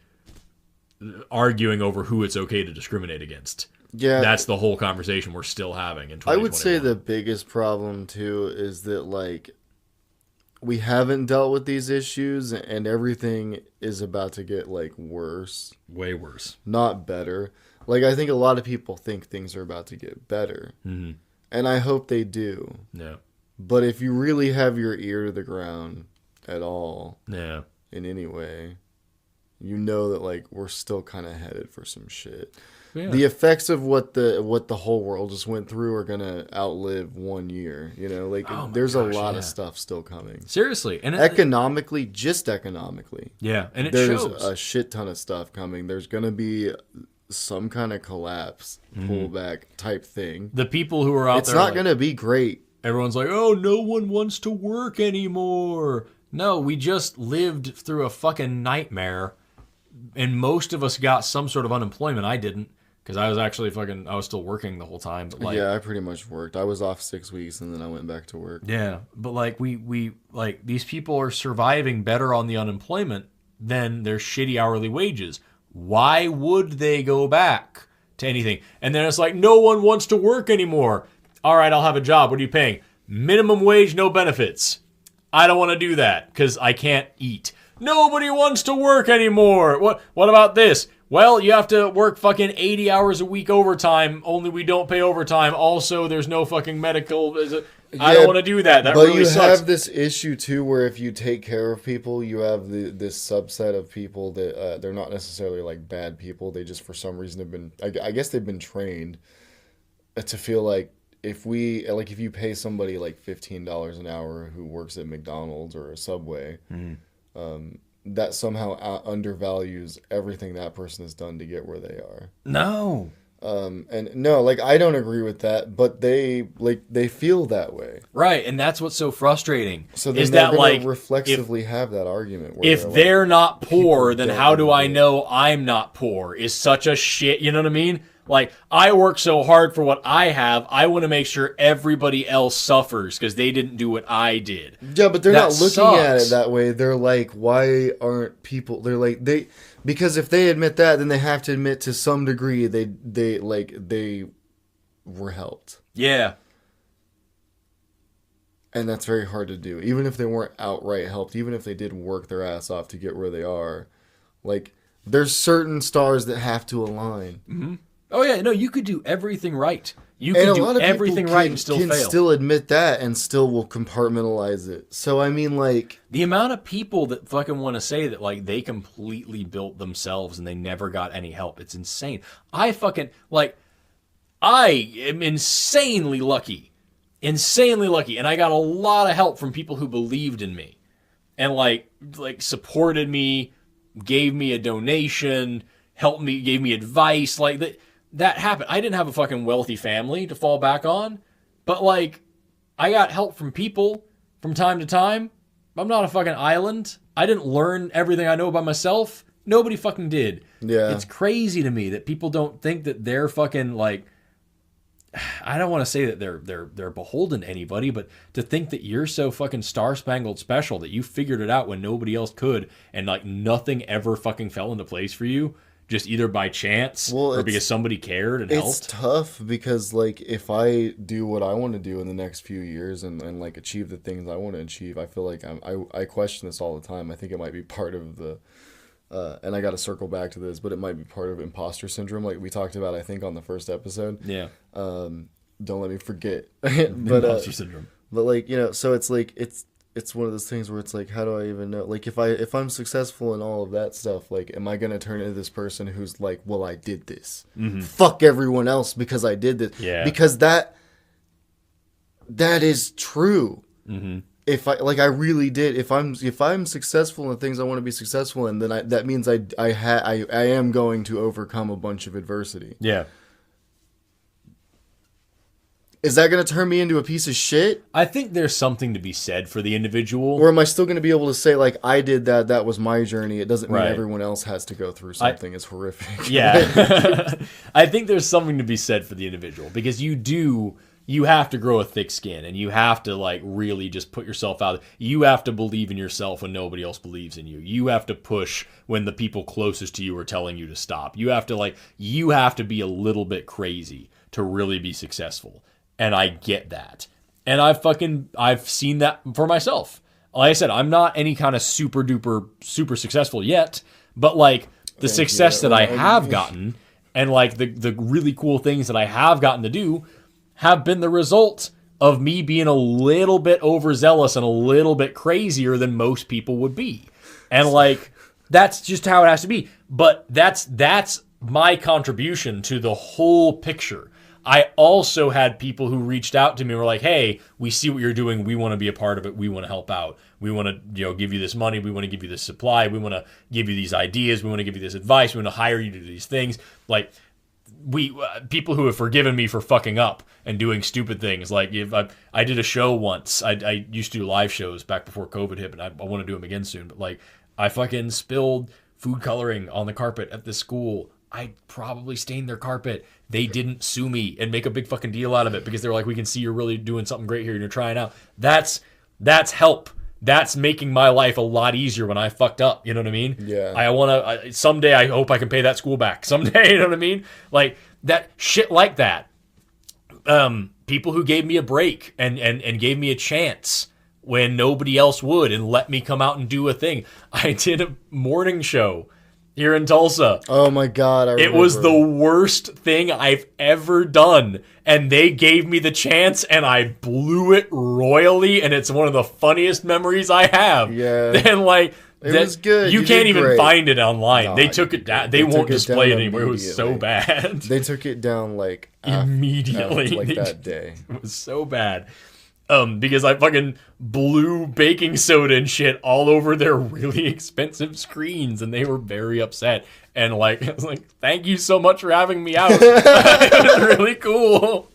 arguing over who it's okay to discriminate against. Yeah. That's the whole conversation we're still having in 2021. I would say the biggest problem, too, is that, like, we haven't dealt with these issues, and everything is about to get, like, worse. Way worse. Not better. Like, I think a lot of people think things are about to get better. Mm-hmm. And I hope they do. Yeah. But if you really have your ear to the ground at all, yeah, in any way, you know that, like, we're still kind of headed for some shit. Yeah. The effects of what the whole world just went through are gonna outlive 1 year. You know, like there's a lot of stuff still coming. Seriously, and economically, just economically, yeah, and there's a shit ton of stuff coming. There's gonna be some kind of collapse, pullback type thing. The people who are out there, it's not gonna be great. Everyone's like, oh, no one wants to work anymore. No, we just lived through a fucking nightmare, and most of us got some sort of unemployment. I didn't. Because I was actually I was still working the whole time. But like, yeah, I pretty much worked. I was off 6 weeks and then I went back to work. Yeah, but like we like these people are surviving better on the unemployment than their shitty hourly wages. Why would they go back to anything? And then it's like, no one wants to work anymore. All right, I'll have a job. What are you paying? Minimum wage, no benefits. I don't want to do that because I can't eat. Nobody wants to work anymore. What about this? Well, you have to work fucking 80 hours a week overtime, only we don't pay overtime. Also, there's no fucking medical... I don't want to do that. That really sucks. But you have this issue, too, where if you take care of people, you have this subset of people that they're not necessarily, like, bad people. They just, for some reason, have been... I guess they've been trained to feel like if you pay somebody, like, $15 an hour who works at McDonald's or a Subway... that somehow undervalues everything that person has done to get where they are. No. And no, like, I don't agree with that, but they feel that way. Right, and that's what's so frustrating. So then they're going to reflexively have that argument. Where they're not poor, then how do I know I'm not poor? Is such a shit, you know what I mean? Like, I work so hard for what I have, I want to make sure everybody else suffers because they didn't do what I did. Yeah, but they're not looking at it that way. They're like, why aren't people... They're like, because if they admit that, then they have to admit to some degree they were helped. Yeah. And that's very hard to do. Even if they weren't outright helped, even if they did work their ass off to get where they are, like, there's certain stars that have to align. Mm-hmm. Oh, yeah, no, you could do everything right. You can do everything right and still fail. Can still admit that and still will compartmentalize it. So, I mean, like... The amount of people that fucking want to say that, like, they completely built themselves and they never got any help. It's insane. I am insanely lucky. Insanely lucky. And I got a lot of help from people who believed in me. And, like supported me, gave me a donation, helped me, gave me advice. Like, that happened. I didn't have a fucking wealthy family to fall back on, but like, I got help from people from time to time. I'm not a fucking island. I didn't learn everything I know by myself. Nobody fucking did. Yeah. It's crazy to me that people don't think that they're fucking like, I don't want to say that they're beholden to anybody, but to think that you're so fucking star-spangled special that you figured it out when nobody else could and like nothing ever fucking fell into place for you. Just either by chance or because somebody cared and helped. It's tough because, like, if I do what I want to do in the next few years and like, achieve the things I want to achieve, I feel like I question this all the time. I think it might be part of the, and I got to circle back to this, but it might be part of imposter syndrome, like we talked about, I think, on the first episode. Yeah. Don't let me forget. Imposter syndrome. But, like, you know, so it's like, it's one of those things where it's like, how do I even know? Like, if I'm successful in all of that stuff, like, am I going to turn into this person who's like, well, I did this. Mm-hmm. Fuck everyone else because I did this. Yeah. Because that is true. Mm-hmm. If I really did, if I'm successful in the things I want to be successful in, then that means I am going to overcome a bunch of adversity. Yeah. Is that going to turn me into a piece of shit? I think there's something to be said for the individual. Or am I still going to be able to say, like, I did that, that was my journey? It doesn't mean everyone else has to go through something as horrific. Yeah. I think there's something to be said for the individual because you do you have to grow a thick skin, and you have to like really just put yourself out. You have to believe in yourself when nobody else believes in you. You have to push when the people closest to you are telling you to stop. You have to be a little bit crazy to really be successful. And I get that. And I've seen that for myself. Like I said, I'm not any kind of super duper super successful yet, but like the success that I have gotten and like the really cool things that I have gotten to do have been the result of me being a little bit overzealous and a little bit crazier than most people would be. And like, that's just how it has to be. But that's my contribution to the whole picture. I also had people who reached out to me and were like, hey, we see what you're doing. We want to be a part of it. We want to help out. We want to, give you this money. We want to give you this supply. We want to give you these ideas. We want to give you this advice. We want to hire you to do these things. Like, people who have forgiven me for fucking up and doing stupid things. Like, if I did a show once. I used to do live shows back before COVID hit, but I want to do them again soon. But like, I fucking spilled food coloring on the carpet at this school. I probably stained their carpet. They didn't sue me and make a big fucking deal out of it because they were like, we can see you're really doing something great here and you're trying out. That's help. That's making my life a lot easier when I fucked up. You know what I mean? Yeah. Someday I hope I can pay that school back. Someday, you know what I mean? Like, that shit like that. People who gave me a break and gave me a chance when nobody else would and let me come out and do a thing. I did a morning show here in Tulsa. Oh my God, it was the worst thing I've ever done. And they gave me the chance and I blew it royally, and it's one of the funniest memories I have. Yeah. And like, it was good. You can't even great. Find it online. No, they took it down. They won't display it anymore. It was so bad. They took it down like immediately. Like that day. It was so bad. Because I fucking blew baking soda and shit all over their really expensive screens, and they were very upset. And like, I was like, thank you so much for having me out. It was really cool.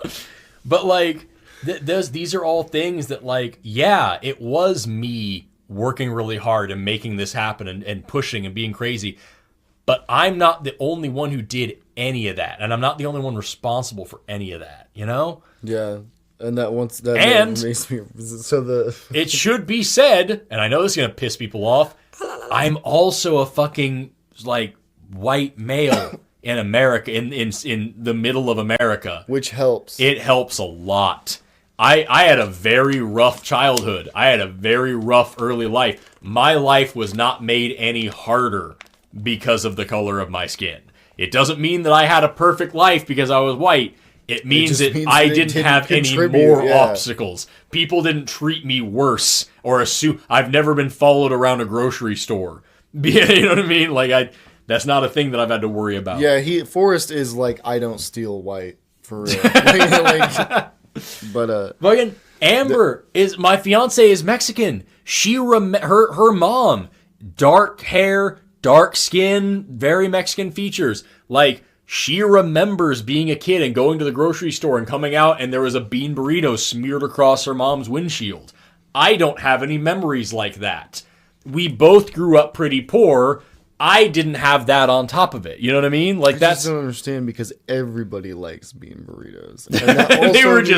But like, these are all things that like, yeah, it was me working really hard and making this happen and pushing and being crazy. But I'm not the only one who did any of that. And I'm not the only one responsible for any of that, you know? Yeah. And that makes me it should be said, and I know this is gonna piss people off, I'm also a fucking like white male in America, in the middle of America. Which helps. It helps a lot. I had a very rough childhood. I had a very rough early life. My life was not made any harder because of the color of my skin. It doesn't mean that I had a perfect life because I was white. It means that I didn't have any more obstacles. People didn't treat me worse or assume. I've never been followed around a grocery store. You know what I mean? Like, that's not a thing that I've had to worry about. Yeah, Forrest is like, I don't steal white for real. Fucking Amber is my fiance is Mexican. She her mom, dark hair, dark skin, very Mexican features. Like, she remembers being a kid and going to the grocery store and coming out and there was a bean burrito smeared across her mom's windshield. I don't have any memories like that. We both grew up pretty poor. I didn't have that on top of it. You know what I mean? Like, I just don't understand because everybody likes bean burritos. And that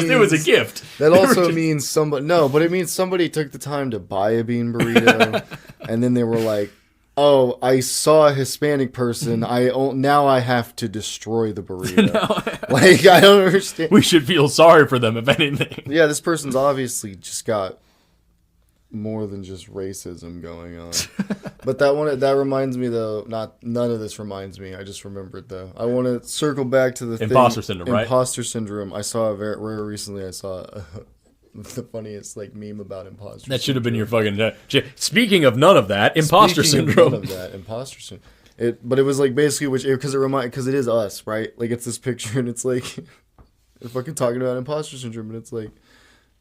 it was a gift. That also means it means somebody took the time to buy a bean burrito and then they were like, oh, I saw a Hispanic person. Now I have to destroy the burrito. Like, I don't understand. We should feel sorry for them, if anything. Yeah, this person's obviously just got more than just racism going on. But that reminds me, though. None of this reminds me. I just remembered, though. I want to circle back to the imposter syndrome, right? Imposter syndrome. I saw very recently. I saw the funniest meme about imposter. That should have been your fucking. Speaking of none of that, imposter syndrome. None of that, imposter syndrome. But it was like basically because it is us, right? Like, it's this picture and it's like they're fucking talking about imposter syndrome, and it's like,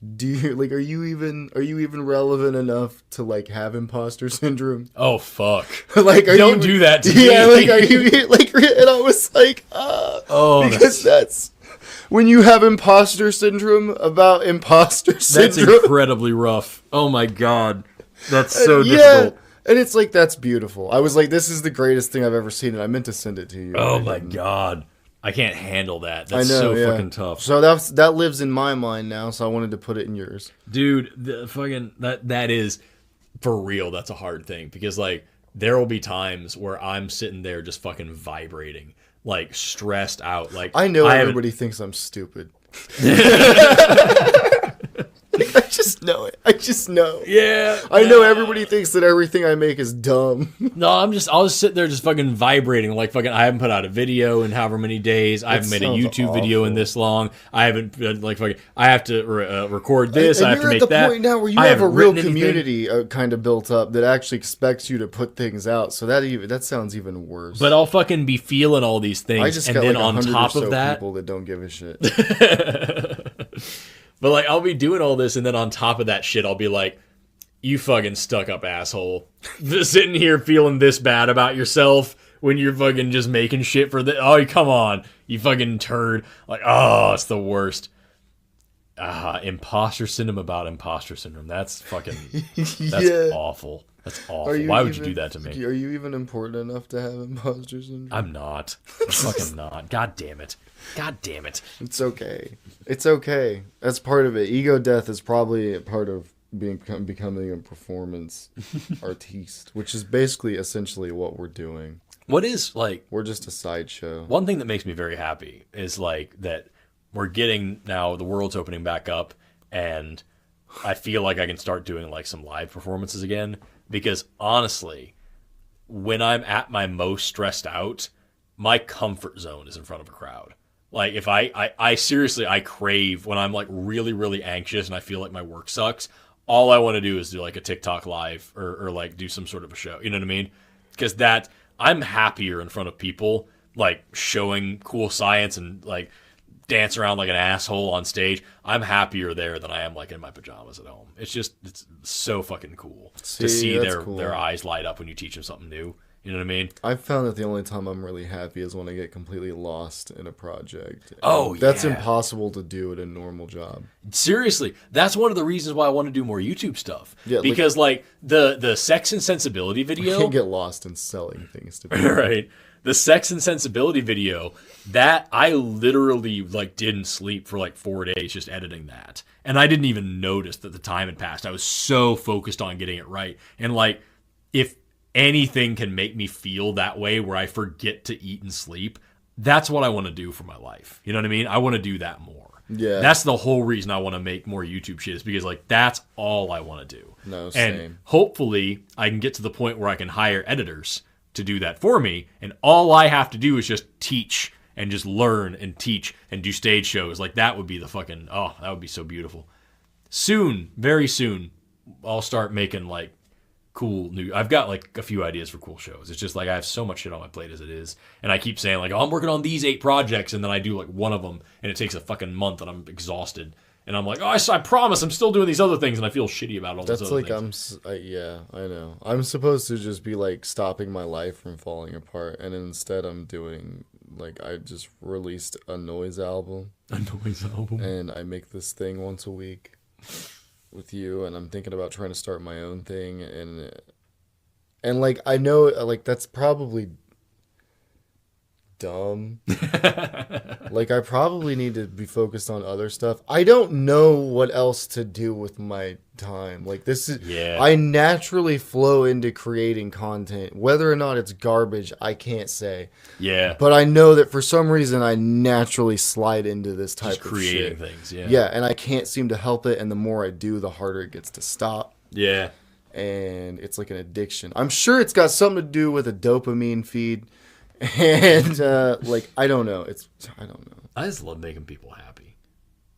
are you even relevant enough to like have imposter syndrome? Oh fuck! Like, don't do that to me. Yeah, like, are you like? And I was like, because that's. When you have imposter syndrome about imposter syndrome. That's incredibly rough. Oh my god. That's so difficult. And it's like, that's beautiful. I was like, this is the greatest thing I've ever seen, and I meant to send it to you. Oh my god. I can't handle that. That's so fucking tough. So that lives in my mind now, so I wanted to put it in yours. Dude, the fucking that is for real. That's a hard thing because like there will be times where I'm sitting there just fucking vibrating, like stressed out. Like I know everybody thinks I'm stupid. I just know it. I just know. Yeah. I know everybody thinks that everything I make is dumb. No, I'll just sit there just fucking vibrating. Like fucking I haven't put out a video in however many days. I haven't made a YouTube video in this long. I haven't like fucking I have to record this. And I have to make that. You're at the point now where you have a real community kind of built up that actually expects you to put things out. So that sounds even worse. But I'll fucking be feeling all these things. I just and got then like on top of that, people that don't give a shit. But like I'll be doing all this and then on top of that shit I'll be like, you fucking stuck up asshole. Just sitting here feeling this bad about yourself when you're fucking just making shit for the come on, you fucking turd. Like, oh, it's the worst. Imposter syndrome about imposter syndrome. That's fucking that's awful. That's awful. Why would you do that to me? Are you even important enough to have imposter syndrome? I'm not. I'm fucking not. God damn it. God damn it. It's okay. It's okay. That's part of it. Ego death is probably a part of becoming a performance artiste, which is basically essentially what we're doing. What is like we're just a sideshow. One thing that makes me very happy is like that we're getting now the world's opening back up and I feel like I can start doing like some live performances again because honestly, when I'm at my most stressed out, my comfort zone is in front of a crowd. Like if I seriously, I crave when I'm like really, really anxious and I feel like my work sucks. All I want to do is do like a TikTok live or like do some sort of a show. You know what I mean? Because I'm happier in front of people like showing cool science and like dance around like an asshole on stage. I'm happier there than I am like in my pajamas at home. It's so fucking cool to see their eyes light up when you teach them something new. You know what I mean? I've found that the only time I'm really happy is when I get completely lost in a project. Oh, that's impossible to do at a normal job. Seriously, that's one of the reasons why I want to do more YouTube stuff. Yeah, because like the Sex and Sensibility video, I can't get lost in selling things to people. Right. The Sex and Sensibility video, that I literally like didn't sleep for like 4 days just editing that. And I didn't even notice that the time had passed. I was so focused on getting it right. And like if anything can make me feel that way where I forget to eat and sleep, that's what I want to do for my life. You know what I mean? I want to do that more. Yeah. That's the whole reason I want to make more YouTube shit is because like that's all I want to do. No, same. And hopefully I can get to the point where I can hire editors to do that for me, and all I have to do is just teach and just learn and teach and do stage shows. Like that would be the fucking that would be so beautiful. Soon, very soon, I'll start making like cool new. I've got like a few ideas for cool shows. It's just like I have so much shit on my plate as it is, and I keep saying like, I'm working on these 8 projects, and then I do like one of them, and it takes a fucking month, and I'm exhausted. And I'm like, I promise I'm still doing these other things, and I feel shitty about all those other things. I know. I'm supposed to just be like stopping my life from falling apart, and instead I'm doing like I just released a noise album. A noise album. And I make this thing once a week with you, and I'm thinking about trying to start my own thing, and like I know like that's probably dumb. Like I probably need to be focused on other stuff. I don't know what else to do with my time. Like this is I naturally flow into creating content. Whether or not it's garbage, I can't say. Yeah. But I know that for some reason I naturally slide into this type just of creating shit. Things, yeah. Yeah, and I can't seem to help it, and the more I do, the harder it gets to stop. Yeah. And it's like an addiction. I'm sure it's got something to do with a dopamine feed. And like I don't know. I don't know. I just love making people happy.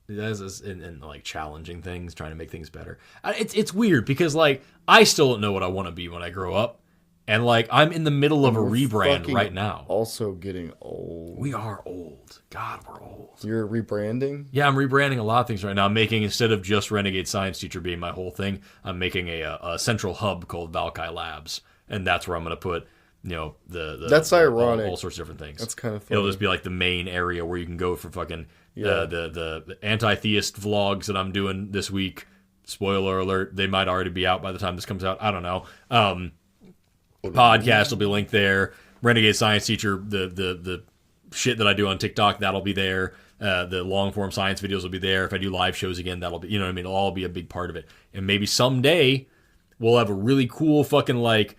And like challenging things, trying to make things better. It's weird because like I still don't know what I want to be when I grow up, and like I'm in the middle of a rebrand right now. Also getting old. We are old. God, we're old. You're rebranding? Yeah, I'm rebranding a lot of things right now. I'm making, instead of just Renegade Science Teacher being my whole thing, I'm making a central hub called Valkai Labs, and that's where I'm going to put. You know, that's ironic. All sorts of different things. That's kind of funny. It'll just be like the main area where you can go for fucking the anti-theist vlogs that I'm doing this week. Spoiler alert, they might already be out by the time this comes out. I don't know. Podcast will be linked there. Renegade Science Teacher, the shit that I do on TikTok, that'll be there. The long form science videos will be there. If I do live shows again, that'll be, you know what I mean? It'll all be a big part of it. And maybe someday we'll have a really cool fucking like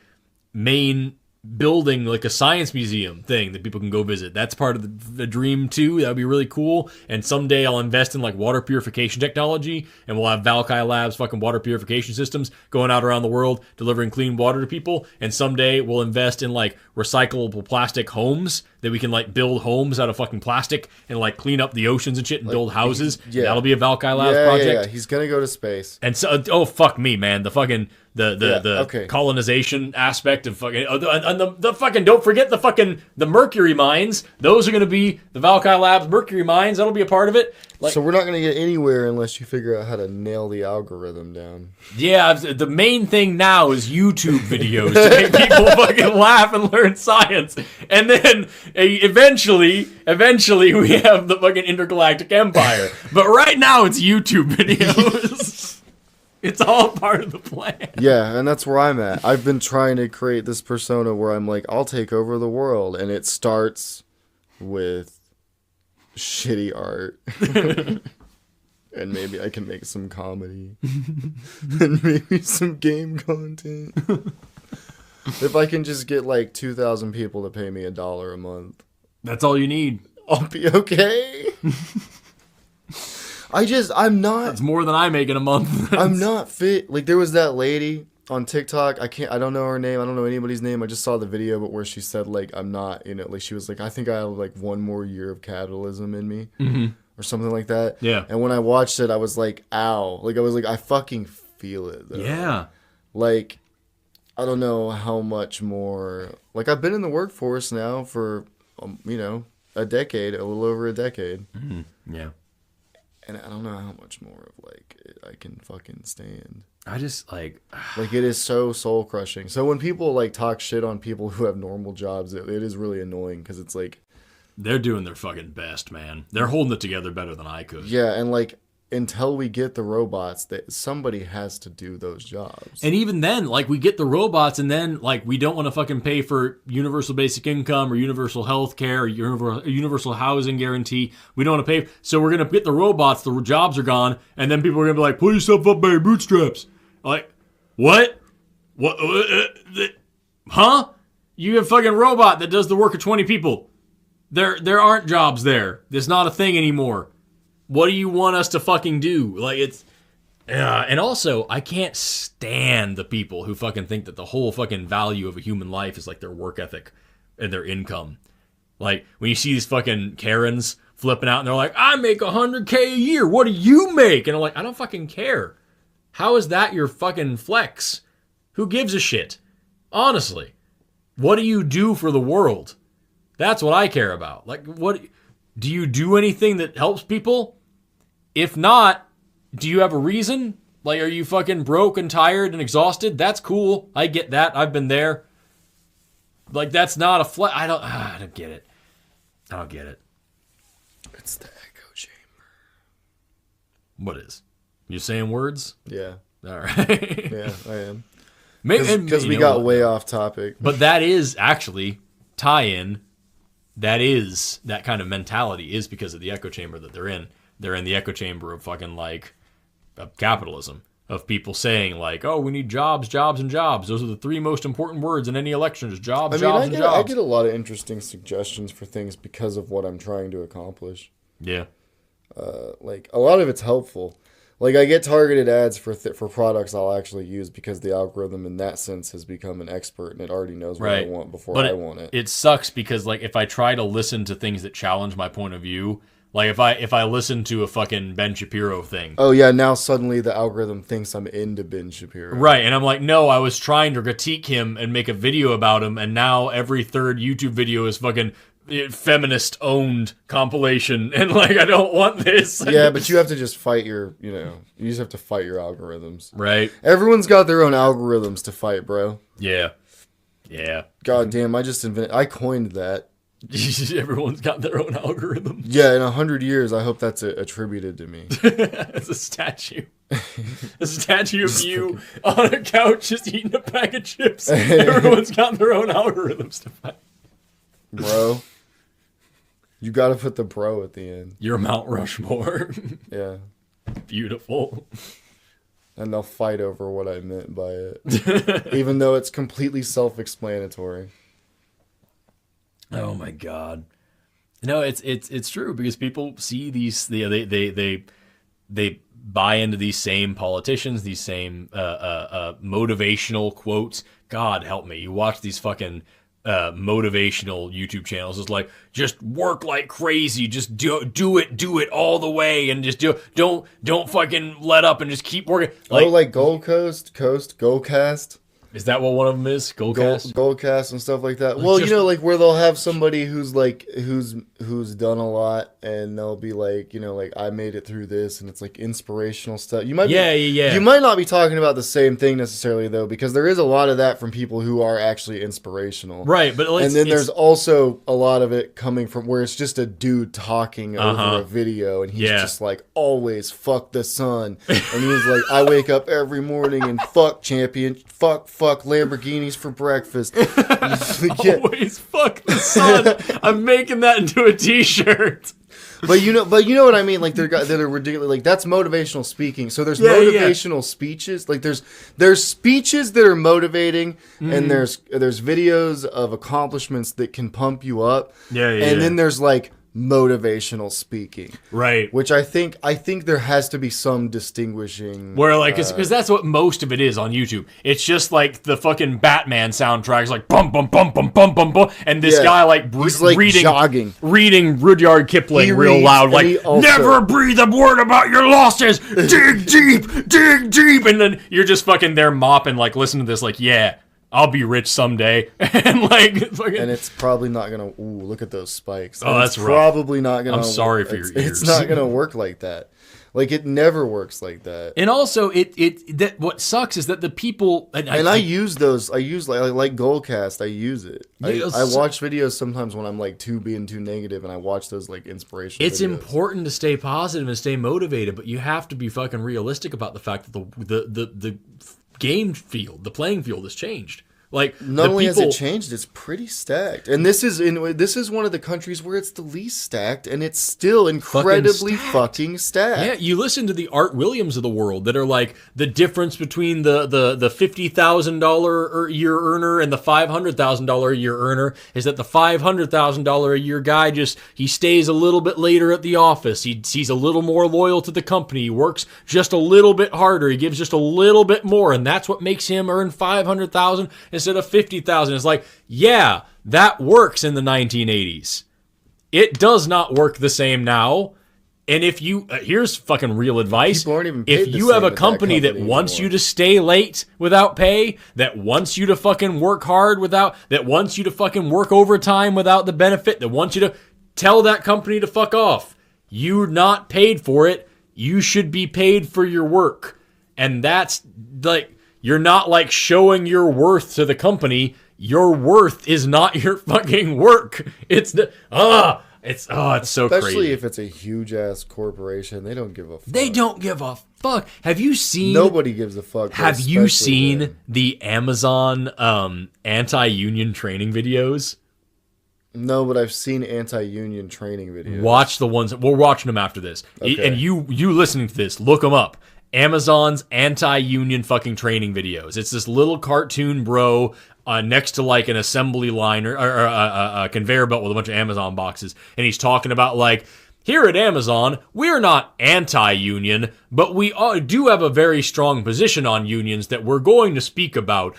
main building, like a science museum thing that people can go visit. That's part of the dream too. That would be really cool. And someday I'll invest in like water purification technology, and we'll have Valkai Labs fucking water purification systems going out around the world delivering clean water to people. And someday we'll invest in like recyclable plastic homes that we can like build homes out of fucking plastic and like clean up the oceans and shit and like, build houses. Yeah. That'll be a Valkai Labs project. Yeah, he's gonna go to space. And so, oh fuck me, man, the fucking the colonization aspect of fucking and the fucking, don't forget the mercury mines. Those are going to be the Valkai Labs mercury mines. That'll be a part of it. Like, so we're not going to get anywhere unless you figure out how to nail the algorithm down. Yeah, the main thing now is YouTube videos to make people fucking laugh and learn science. And then eventually we have the fucking intergalactic empire. But right now it's YouTube videos. It's all part of the plan. Yeah, and that's where I'm at. I've been trying to create this persona where I'm like, I'll take over the world. And it starts with shitty art. And maybe I can make some comedy. And maybe some game content. If I can just get like 2,000 people to pay me $1 a month. That's all you need. I'll be okay. I'm not. That's more than I make in a month. I'm not fit. Like, there was that lady on TikTok. I don't know her name. I don't know anybody's name. I just saw the video, but where she said, like, I'm not, you know, like, she was like, I think I have, like, one more year of capitalism in me. Mm-hmm. Or something like that. Yeah. And when I watched it, I was like, ow. Like, I was like, I fucking feel it, though. Yeah. Like, I don't know how much more. Like, I've been in the workforce now for, you know, a little over a decade. Mm-hmm. Yeah. And I don't know how much more of, like, I can fucking stand. I just, like... Like, it is so soul-crushing. So when people, like, talk shit on people who have normal jobs, it is really annoying, because it's, like... They're doing their fucking best, man. They're holding it together better than I could. Yeah, and, like, until we get the robots, that somebody has to do those jobs. And even then, like, we get the robots, and then, like, we don't want to fucking pay for universal basic income or universal health care or universal housing guarantee. We don't want to pay. So we're going to get the robots, the jobs are gone, and then people are going to be like, pull yourself up by your bootstraps. Like, what? What? Huh? You have a fucking robot that does the work of 20 people. There aren't jobs there. There's not a thing anymore. What do you want us to fucking do? Like, it's... and also, I can't stand the people who fucking think that the whole fucking value of a human life is, like, their work ethic and their income. Like, when you see these fucking Karens flipping out and they're like, I make $100K a year. What do you make? And I'm like, I don't fucking care. How is that your fucking flex? Who gives a shit? Honestly. What do you do for the world? That's what I care about. Like, what... Do you do anything that helps people? If not, do you have a reason? Like, are you fucking broke and tired and exhausted? That's cool. I get that. I've been there. Like, that's not a I don't get it. I don't get it. It's the echo chamber. What is? You saying words? Yeah. All right. Yeah, I am. Because we got way off topic. But that is actually tie-in. That kind of mentality is because of the echo chamber that they're in. They're in the echo chamber of fucking, like, of capitalism. Of people saying, like, oh, we need jobs, jobs, and jobs. Those are the 3 most important words in any election is jobs, jobs, and jobs. I get a lot of interesting suggestions for things because of what I'm trying to accomplish. Yeah. Like, a lot of it's helpful. Like, I get targeted ads for products I'll actually use because the algorithm in that sense has become an expert and it already knows what I want before I want it. It sucks because, like, if I try to listen to things that challenge my point of view, like if I listen to a fucking Ben Shapiro thing. Oh, yeah, now suddenly the algorithm thinks I'm into Ben Shapiro. Right, and I'm like, no, I was trying to critique him and make a video about him, and now every third YouTube video is fucking... feminist owned compilation, and like I don't want this. Yeah, but you have to just fight you just have to fight your algorithms. Right. Everyone's got their own algorithms to fight, bro. Yeah. God damn, I coined that. Everyone's got their own algorithm. Yeah, in 100 years, I hope that's attributed to me. It's a statue. A statue of you on a couch just eating a bag of chips. Everyone's got their own algorithms to fight. Bro. You got to put the bro at the end. You're Mount Rushmore. Yeah. Beautiful. And they'll fight over what I meant by it. Even though it's completely self-explanatory. Oh my God. No, it's true because people see these, they buy into these same politicians, these same motivational quotes. God help me. You watch these fucking motivational YouTube channels. It's like, just work like crazy. Just do it all the way, and just don't fucking let up and just keep working. Like Gold Goldcast. Is that what one of them is? Goldcast and stuff like that. Well, like where they'll have somebody who's done a lot, and they'll be like, like, I made it through this, and it's like inspirational stuff. You might You might not be talking about the same thing necessarily though, because there is a lot of that from people who are actually inspirational, right? But there's also a lot of it coming from where it's just a dude talking over a video, and he's just like, always fuck the sun, and he's like, I wake up every morning and fuck champion, fuck Lamborghinis for breakfast. Always fuck the sun. I'm making that into a t-shirt. But you know what I mean. Like that are ridiculous. Like that's motivational speaking. So there's motivational speeches. Like there's speeches that are motivating, and there's videos of accomplishments that can pump you up. And then there's like motivational speaking, right? Which I think there has to be some distinguishing, where like because that's what most of it is on YouTube. It's just like the fucking Batman soundtrack is like bum bum bum bum bum bum bum, and this guy like reading Rudyard Kipling real loud, like never breathe a word about your losses, dig deep, and then you're just fucking there mopping, like listen to this, like I'll be rich someday, and like, fucking... and it's probably not gonna. Ooh, look at those spikes. Oh, that's probably not gonna. I'm sorry for your ears. It's not gonna work like that. Like it never works like that. And also, that what sucks is that the people I use those. I use like Goldcast. I use it. I watch videos sometimes when I'm like being too negative, and I watch those like inspirational. It's important to stay positive and stay motivated, but you have to be fucking realistic about the fact that the the playing field has changed. Like not only has it changed, it's pretty stacked. And this is one of the countries where it's the least stacked, and it's still incredibly fucking stacked. Yeah, you listen to the Art Williams of the world that are like the difference between the $50,000 a year earner and the $500,000 a year earner is that the $500,000 a year guy he stays a little bit later at the office. He's a little more loyal to the company. He works just a little bit harder. He gives just a little bit more, and that's what makes him earn $500,000 instead of $50,000. It's like, yeah, that works in the 1980s. It does not work the same now. And if you, here's fucking real advice. If you have a company that wants you to stay late without pay, that wants you to fucking work hard that wants you to fucking work overtime without the benefit, that wants you to tell that company to fuck off. You're not paid for it. You should be paid for your work. And that's like, you're not like showing your worth to the company. Your worth is not your fucking work. It's so crazy. Especially if it's a huge ass corporation, they don't give a fuck. They don't give a fuck. Have you seen? Nobody gives a fuck. Have you seen the Amazon anti-union training videos? No, but I've seen anti-union training videos. Watch the ones. We're watching them after this. Okay. And you listening to this, look them up. Amazon's anti-union fucking training videos. It's this little cartoon bro next to like an assembly line or a conveyor belt with a bunch of Amazon boxes. And he's talking about like, here at Amazon, we're not anti-union, but we do have a very strong position on unions that we're going to speak about.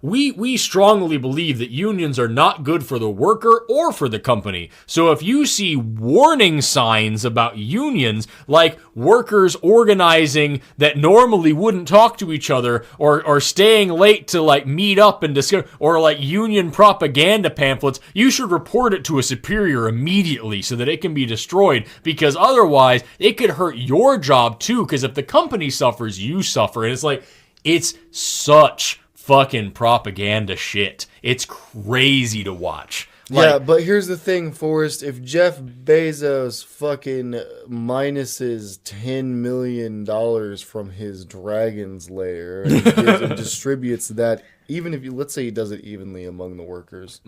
We strongly believe that unions are not good for the worker or for the company. So if you see warning signs about unions, like workers organizing that normally wouldn't talk to each other, or staying late to like meet up and discuss, or like union propaganda pamphlets, you should report it to a superior immediately so that it can be destroyed. Because otherwise, it could hurt your job too. Because if the company suffers, you suffer. And it's like, it's such fucking propaganda shit. It's crazy to watch. Yeah, but here's the thing, Forrest. If Jeff Bezos fucking minuses $10 million from his dragon's lair and distributes that, even if let's say he does it evenly among the workers,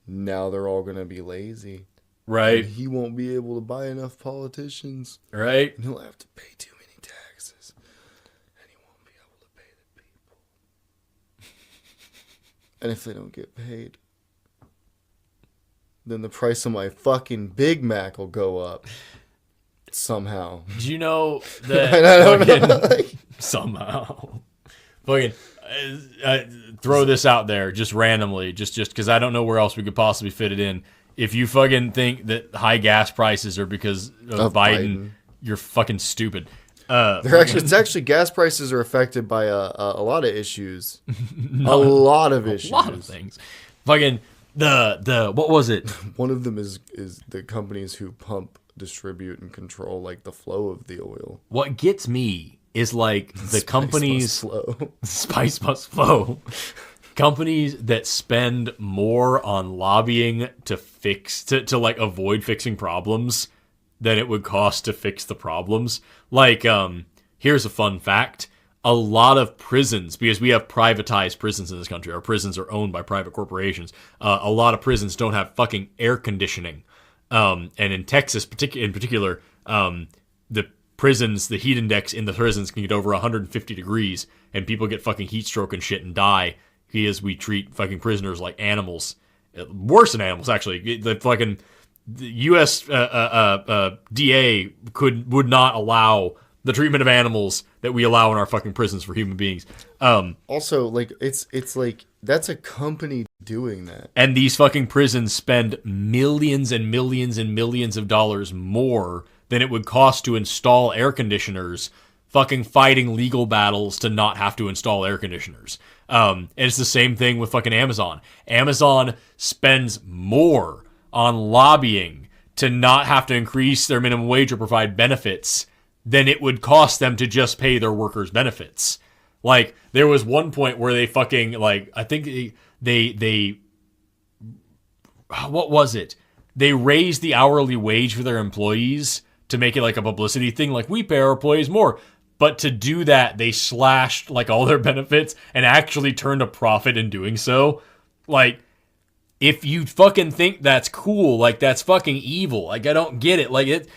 now they're all going to be lazy. Right. And he won't be able to buy enough politicians. Right. And he'll have to pay too many taxes. And he won't be able to pay the people. And if they don't get paid, then the price of my fucking Big Mac will go up. Somehow. Do you know that I don't know. somehow fucking throw this out there just randomly, just because I don't know where else we could possibly fit it in. If you fucking think that high gas prices are because of Biden, you're fucking stupid. It's actually gas prices are affected by a lot of issues. A lot of issues. A lot of things. Fucking the what was it? One of them is the companies who pump, distribute, and control like the flow of the oil. What gets me is like the companies spice must flow. Companies that spend more on lobbying to like avoid fixing problems than it would cost to fix the problems. Like, here's a fun fact. A lot of prisons, because we have privatized prisons in this country, our prisons are owned by private corporations. A lot of prisons don't have fucking air conditioning. And in Texas, in particular, the prisons, the heat index in the prisons can get over 150 degrees, and people get fucking heat stroke and shit and die because we treat fucking prisoners like animals. Worse than animals, actually. The fucking U.S. DA would not allow the treatment of animals that we allow in our fucking prisons for human beings. Also, like it's like that's a company doing that. And these fucking prisons spend millions and millions and millions of dollars more than it would cost to install air conditioners, fucking fighting legal battles to not have to install air conditioners. And it's the same thing with fucking Amazon. Amazon spends more on lobbying to not have to increase their minimum wage or provide benefits than it would cost them to just pay their workers benefits. Like, there was one point where they fucking, like, I think they what was it? They raised the hourly wage for their employees to make it like a publicity thing, like, we pay our employees more. But to do that, they slashed, like, all their benefits and actually turned a profit in doing so. Like, if you fucking think that's cool, like, that's fucking evil. Like, I don't get it. Like,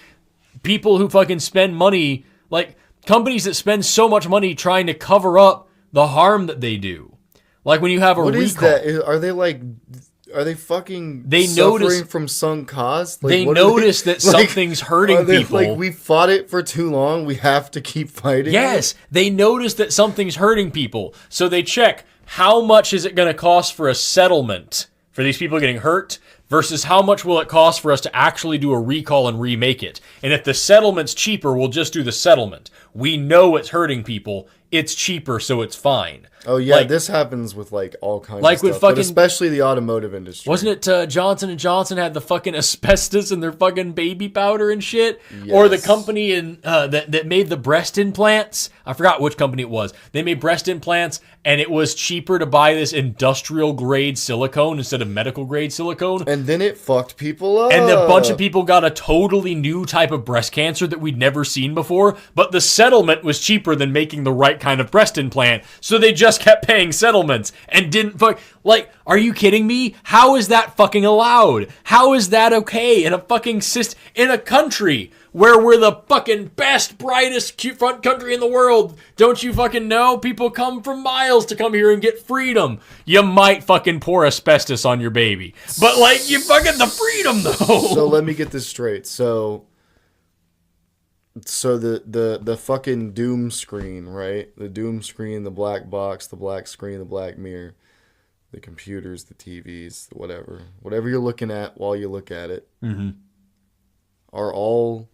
people who fucking spend money, like, companies that spend so much money trying to cover up the harm that they do. Like, when you have a recall. What is that? Are they fucking suffering from sunk cost? Like, they notice that something's hurting people. Like, we fought it for too long, we have to keep fighting. Yes, they notice that something's hurting people. So they check, how much is it going to cost for a settlement for these people getting hurt versus how much will it cost for us to actually do a recall and remake it. And if the settlement's cheaper, we'll just do the settlement. We know it's hurting people. It's cheaper, so it's fine. Oh, yeah, like, this happens with, like, all kinds of stuff, but especially the automotive industry. Wasn't it Johnson & Johnson had the fucking asbestos in their fucking baby powder and shit? Yes. Or the company that made the breast implants? I forgot which company it was. They made breast implants, and it was cheaper to buy this industrial-grade silicone instead of medical-grade silicone. And then it fucked people up. And a bunch of people got a totally new type of breast cancer that we'd never seen before, but the settlement was cheaper than making the right kind of breast implant, so they just kept paying settlements and didn't like, are you kidding me? How is that fucking allowed? How is that okay in a fucking in a country where we're the fucking best, brightest, cute front country in the world? Don't you fucking know? People come from miles to come here and get freedom. You might fucking pour asbestos on your baby, but like, you fucking the freedom though. So let me get this straight. So the fucking doom screen, right? The doom screen, the black box, the black screen, the black mirror, the computers, the TVs, whatever you're looking at while you look at it, are all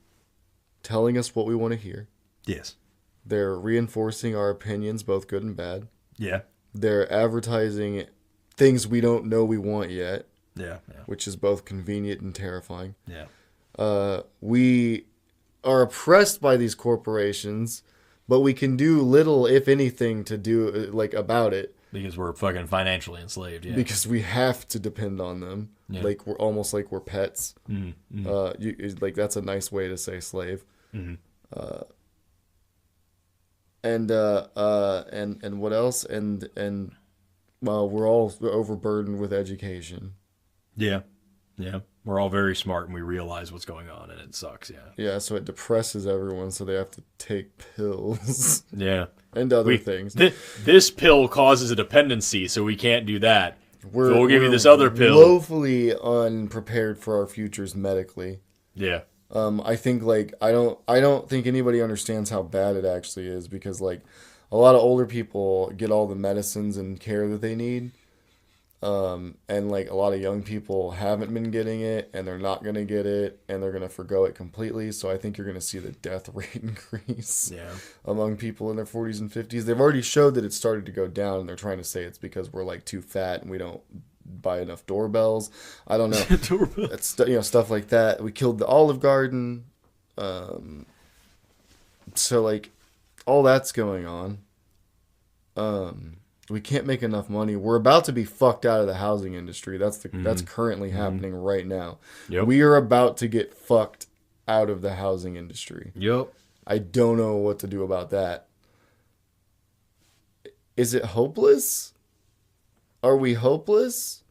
telling us what we want to hear. Yes. They're reinforcing our opinions, both good and bad. Yeah. They're advertising things we don't know we want yet. Yeah. Which is both convenient and terrifying. Yeah. We are oppressed by these corporations, but we can do little, if anything, to do like about it. Because we're fucking financially enslaved, yeah. Because we have to depend on them. Yeah. Like, we're almost like we're pets. Mm-hmm. Like, that's a nice way to say slave. Mm-hmm. And what else? And well, we're all overburdened with education. Yeah. Yeah. We're all very smart and we realize what's going on and it sucks, yeah. Yeah, so it depresses everyone, so they have to take pills. Yeah. And other things. This pill causes a dependency, so we can't do that. We'll give you this other pill. Woefully unprepared for our futures medically. Yeah. I think I don't think anybody understands how bad it actually is, because a lot of older people get all the medicines and care that they need. And a lot of young people haven't been getting it, and they're not going to get it, and they're going to forgo it completely. So I think you're going to see the death rate increase among people in their 40s and 50s. They've already showed that it started to go down, and they're trying to say it's because we're too fat and we don't buy enough doorbells. I don't know. It's, stuff like that. We killed the Olive Garden. So all that's going on. We can't make enough money. We're about to be fucked out of the housing industry. That's currently happening right now. Yep. We are about to get fucked out of the housing industry. Yep. I don't know what to do about that. Is it hopeless? Are we hopeless?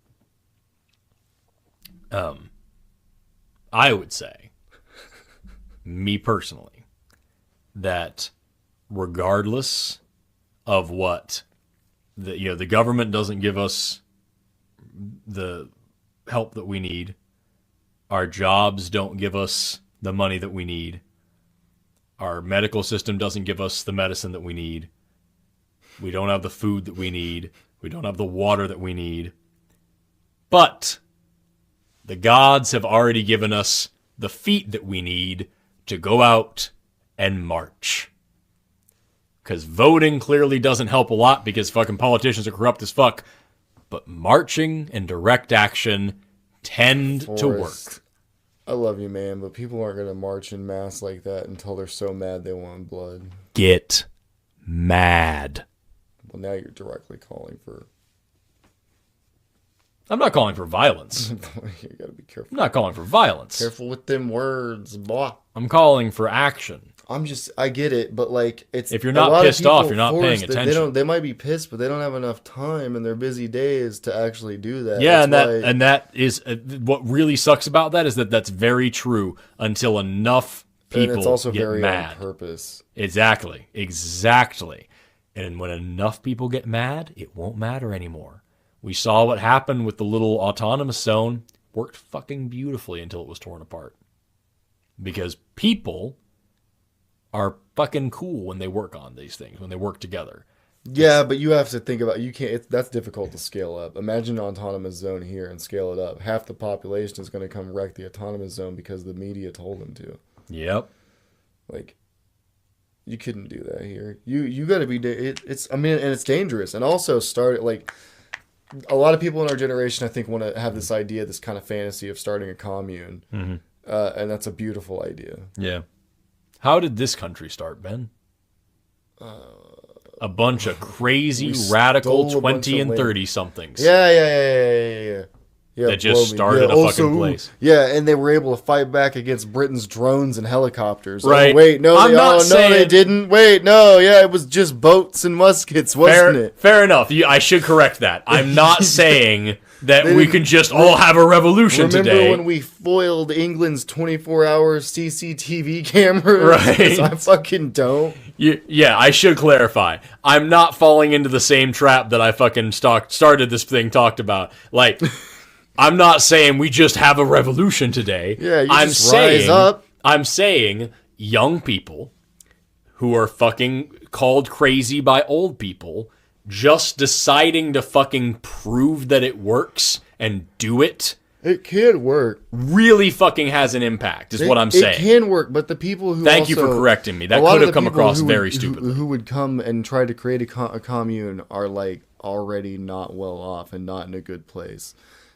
I would say, me personally, that regardless of what the government doesn't give us the help that we need, our jobs don't give us the money that we need, our medical system doesn't give us the medicine that we need, we don't have the food that we need, we don't have the water that we need, but the gods have already given us the feet that we need to go out and march. Because voting clearly doesn't help a lot because fucking politicians are corrupt as fuck. But marching and direct action tend to work. I love you, man, but people aren't going to march in mass like that until they're so mad they want blood. Get mad. Well, now you're directly calling for... I'm not calling for violence. You got to be careful. I'm not calling for violence. Careful with them words, boy. I'm calling for action. I get it, but it's... If you're not pissed off, you're not paying attention. They might be pissed, but they don't have enough time in their busy days to actually do that. Yeah, and that is what really sucks about that is that's very true until enough people and it's also get very mad. On purpose. Exactly. And when enough people get mad, it won't matter anymore. We saw what happened with the little autonomous zone. Worked fucking beautifully until it was torn apart. Because people are fucking cool when they work on these things, when they work together. Yeah, but you have to think about, you can't, that's difficult to scale up. Imagine an autonomous zone here and scale it up. Half the population is going to come wreck the autonomous zone because the media told them to. Yep. You couldn't do that here. You got to be, and it's dangerous. And also a lot of people in our generation, I think, want to have this idea, this kind of fantasy of starting a commune. Mm-hmm. And that's a beautiful idea. Yeah. How did this country start, Ben? A bunch of crazy, radical 20 and 30-somethings. Yeah. That just started a fucking place. Yeah, and they were able to fight back against Britain's drones and helicopters. Right. Oh, wait, no, they didn't. Wait, no, yeah, it was just boats and muskets, wasn't it? Fair enough. I should correct that. I'm not saying that we can just all have a revolution today. Remember when we foiled England's 24-hour CCTV cameras? Right. I fucking don't. Yeah, I should clarify. I'm not falling into the same trap that I fucking started this thing talked about. I'm not saying we just have a revolution today. Yeah, rise up. I'm saying young people who are fucking called crazy by old people just deciding to fucking prove that it works and do it. It can work. Really fucking has an impact, is what I'm saying. It can work, but the people who Thank you for correcting me. That could have come across very stupidly. Who would come and try to create a commune are already not well off and not in a good place.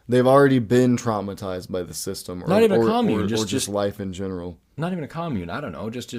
They've already been traumatized by the system, or not even a commune, or just life in general. Not even a commune. I don't know. Just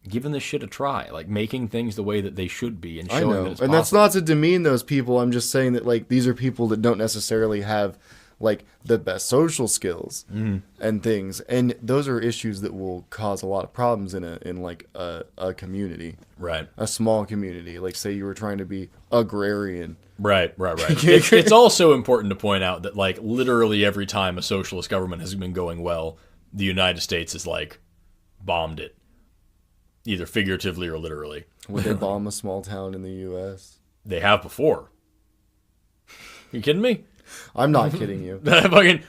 giving this shit a try, making things the way that they should be, and showing that it's possible. And that's not to demean those people. I'm just saying that these are people that don't necessarily have like the best social skills and things, and those are issues that will cause a lot of problems in like a community, right? A small community. Like say you were trying to be agrarian. Right. It's also important to point out that like literally every time a socialist government has been going well, the United States has like bombed it, either figuratively or literally. Would they bomb a small town in the U.S.? They have before. You kidding me? I'm not kidding you.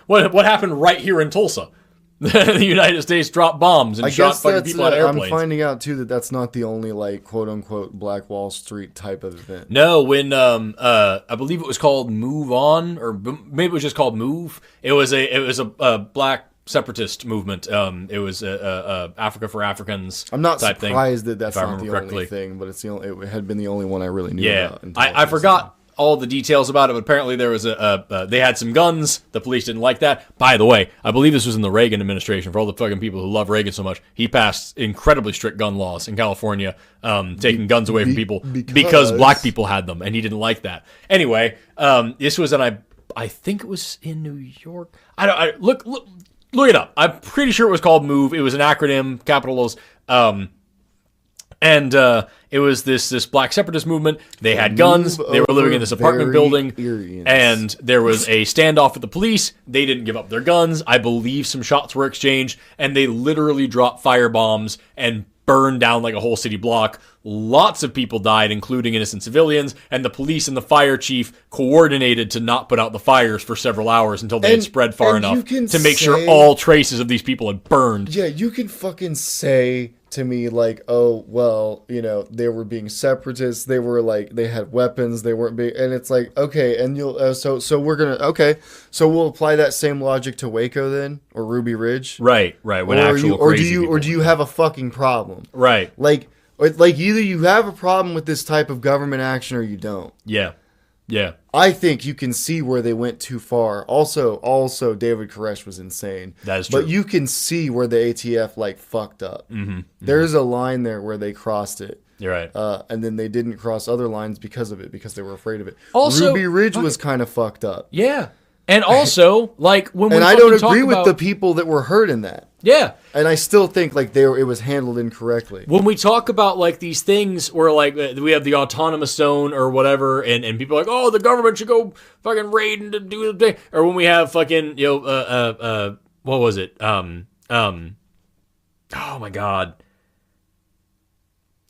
What happened right here in Tulsa? The United States dropped bombs and shot fucking people on airplanes. I'm finding out too that that's not the only like quote unquote Black Wall Street type of event. No, when I believe it was called Move On, or maybe it was just called Move. It was a black separatist movement. It was Africa for Africans. I'm not type surprised thing, that's not the only thing, but it had been the only one I really knew about. I forgot all the details about it, but apparently there was they had some guns. The police didn't like that. By the way, I believe this was in the Reagan administration. For all the fucking people who love Reagan so much, he passed incredibly strict gun laws in California, taking guns away from people because black people had them, and he didn't like that. Anyway, this was I think it was in New York. Look it up. I'm pretty sure it was called MOVE. It was an acronym, capitals. And it was this black separatist movement. They had guns. They were living in this apartment building. And there was a standoff with the police. They didn't give up their guns. I believe some shots were exchanged. And they literally dropped firebombs and burned down like a whole city block. Lots of people died, including innocent civilians. And the police and the fire chief coordinated to not put out the fires for several hours until they had spread far enough to make sure all traces of these people had burned. Yeah, you can fucking say to me like, oh, well, you know, they were being separatists. They were like, they had weapons. They weren't being, and it's like, okay, and you'll, so we're gonna, okay, so we'll apply that same logic to Waco then, or Ruby Ridge, right? When or do you have a fucking problem, right? Like either you have a problem with this type of government action or you don't. Yeah. I think you can see where they went too far. Also, David Koresh was insane. That is true. But you can see where the ATF like fucked up. There's a line there where they crossed it. You're right. And then they didn't cross other lines because of it, because they were afraid of it. Also, Ruby Ridge was kind of fucked up. Yeah. And also, like, when we I don't agree with the people that were hurt in that. Yeah. And I still think, like, it was handled incorrectly. When we talk about, like, these things where, like, we have the autonomous zone or whatever, and people are like, oh, the government should go fucking raid and do the thing. Or when we have fucking, you know, what was it? Oh, my God.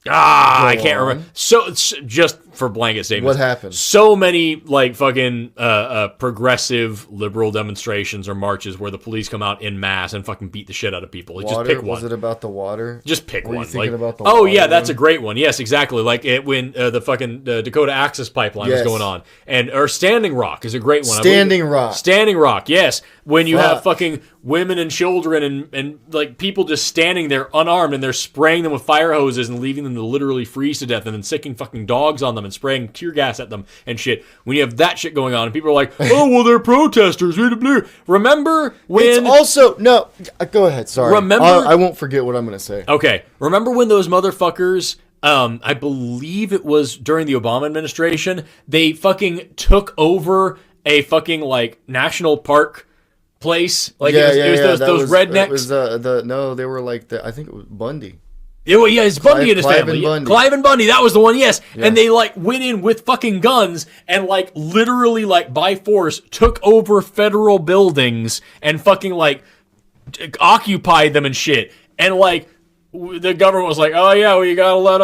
I can't remember. So, just for blanket statements. What happened? So many, like, fucking progressive liberal demonstrations or marches where the police come out in mass and fucking beat the shit out of people. Like, just pick one. Was it about the water? Just pick one. Were you thinking about the water? Yeah, that's a great one. Yes, exactly. Like, when the fucking Dakota Access Pipeline was going on. Or Standing Rock is a great one. Standing Rock, yes. When you have fucking women and children and like people just standing there unarmed and they're spraying them with fire hoses and leaving them to literally freeze to death and then sicking fucking dogs on them and spraying tear gas at them and shit. When you have that shit going on and people are like, oh, well, they're protesters. Remember when... It's also... No, go ahead. Sorry. Remember... I won't forget what I'm going to say. Okay. Remember when those motherfuckers... I believe it was during the Obama administration, they fucking took over a fucking, like, national park place. Like, it was those rednecks. It was they were like, I think it was Bundy. Yeah, it's Bundy and his family. Clive and Bundy, that was the one, yes. Yeah. And they, like, went in with fucking guns and, like, literally, like, by force, took over federal buildings and fucking, like, occupied them and shit. And, like, the government was like, oh, yeah, well, you gotta let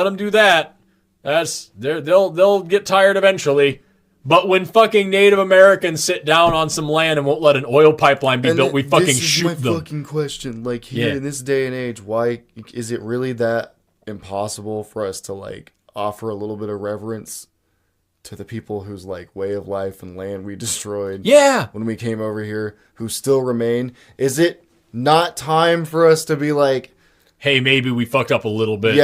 them do that. They'll get tired eventually. But when fucking Native Americans sit down on some land and won't let an oil pipeline be built, we fucking shoot them. This is my fucking question. Like, here in this day and age, why is it really that impossible for us to, like, offer a little bit of reverence to the people whose, like, way of life and land we destroyed when we came over here, who still remain? Is it not time for us to be like, hey, maybe we fucked up a little bit.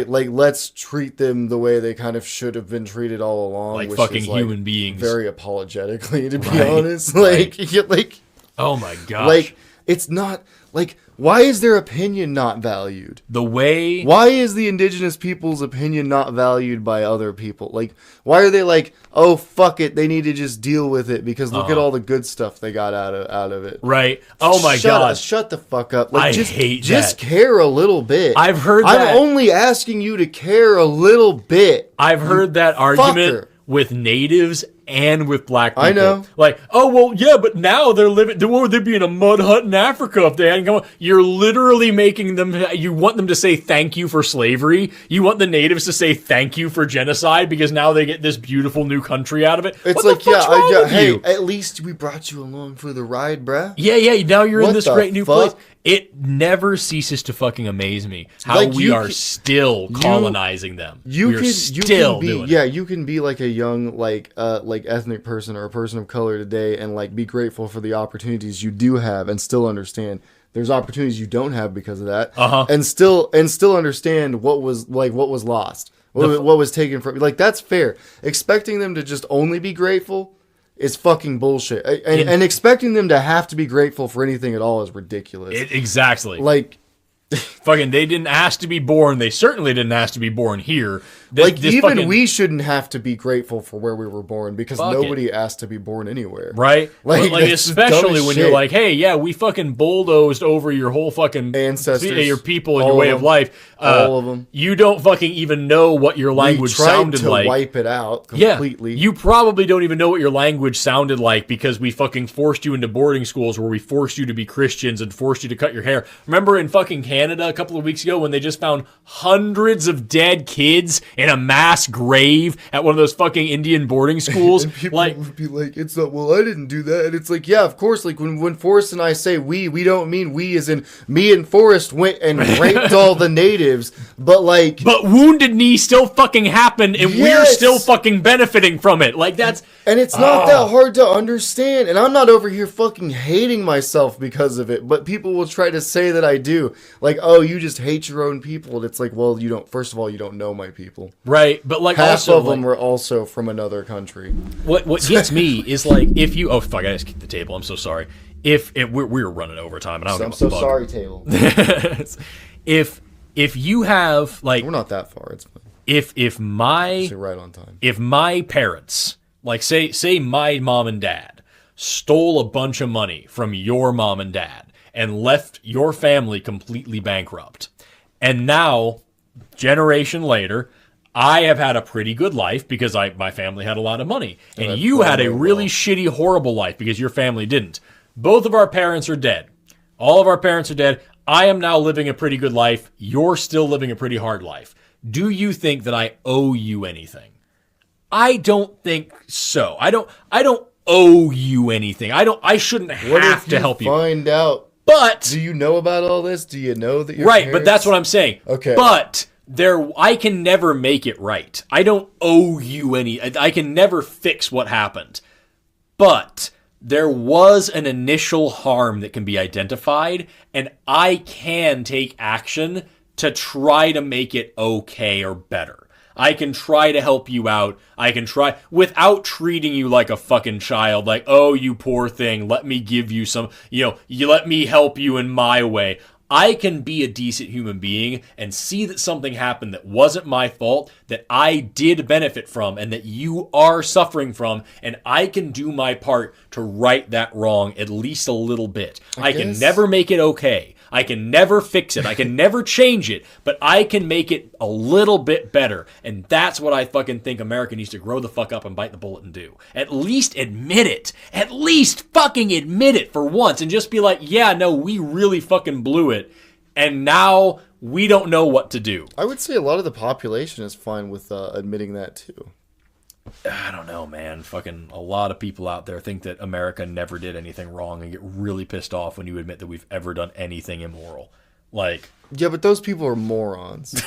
Like, let's treat them the way they kind of should have been treated all along. Like which fucking is, like, human beings. Very apologetically, to be honest. Like, oh my gosh. Like, it's not like, why is their opinion not valued? Why is the indigenous people's opinion not valued by other people? Like, why are they like, oh fuck it, they need to just deal with it because look at all the good stuff they got out of it. Right. Oh my god. Shut the fuck up. Like, hate just care a little bit. I've heard that. I'm only asking you to care a little bit. I've heard that argument with natives and with black people. I know. Like, oh, well, yeah, but now they'd be in a mud hut in Africa if they hadn't come. You're literally making them, you want them to say thank you for slavery. You want the natives to say thank you for genocide because now they get this beautiful new country out of it. It's what like, hey, at least we brought you along for the ride, bruh. Yeah, now you're in this great new place. It never ceaces to fucking amaze me how we are still colonizing them. You can be like a young like ethnic person or a person of color today and like be grateful for the opportunities you do have and still understand there's opportunities you don't have because of that. And still understand what was lost. What was taken from you. Like, that's fair. Expecting them to just only be grateful is fucking bullshit. And expecting them to have to be grateful for anything at all is ridiculous. Exactly. Like, fucking, they didn't ask to be born. They certainly didn't ask to be born here. We shouldn't have to be grateful for where we were born because nobody asked to be born anywhere. Right? Like especially when you're like, hey, yeah, we fucking bulldozed over your whole fucking ancestors, your people and your way of life. All of them. You don't fucking even know what your language sounded like. We tried to wipe it out completely. Yeah, you probably don't even know what your language sounded like because we fucking forced you into boarding schools where we forced you to be Christians and forced you to cut your hair. Remember in fucking Canada a couple of weeks ago when they just found hundreds of dead kids in a mass grave at one of those fucking Indian boarding schools? And people would be like, it's not, well, I didn't do that. And it's like, yeah, of course, like when Forrest and I say we don't mean we as in me and Forrest went and raped all the natives, but Wounded Knee still fucking happened and we're still fucking benefiting from it. Like, that's... And it's not that hard to understand. And I'm not over here fucking hating myself because of it, but people will try to say that I do. Like, oh, you just hate your own people. And it's like, well, you don't, first of all, you don't know my people. Right, but like half also, of them were also from another country. What gets me is like, if you, oh fuck, I just kicked the table, I'm so sorry. If we're running overtime and I don't I'm so sorry, table. If you have like, we're not that far, it's fine. If my right on time. If my parents, like say my mom and dad stole a bunch of money from your mom and dad and left your family completely bankrupt, and now generation later I have had a pretty good life because my family had a lot of money, and you had a really shitty, horrible life because your family didn't. Both of our parents are dead. All of our parents are dead. I am now living a pretty good life. You're still living a pretty hard life. Do you think that I owe you anything? I don't think so. I don't owe you anything. I shouldn't have to help you. Find out. But do you know about all this? Do you know that you're right? But that's what I'm saying. Okay. But I can never make it right. I don't owe you any. I can never fix what happened. But there was an initial harm that can be identified, and I can take action to try to make it okay or better. I can try to help you out. I can try without treating you like a fucking child. Like, oh, you poor thing. Let me give you some, you let me help you in my way. I can be a decent human being and see that something happened that wasn't my fault, that I did benefit from, and that you are suffering from, and I can do my part to right that wrong at least a little bit. I can never make it okay. I can never fix it. I can never change it, but I can make it a little bit better. And that's what I fucking think America needs to grow the fuck up and bite the bullet and do. At least admit it. At least fucking admit it for once and just be like, yeah, no, we really fucking blew it. And now we don't know what to do. I would say a lot of the population is fine with admitting that too. I don't know, man. Fucking a lot of people out there think that America never did anything wrong and get really pissed off when you admit that we've ever done anything immoral. Like, yeah, but those people are morons.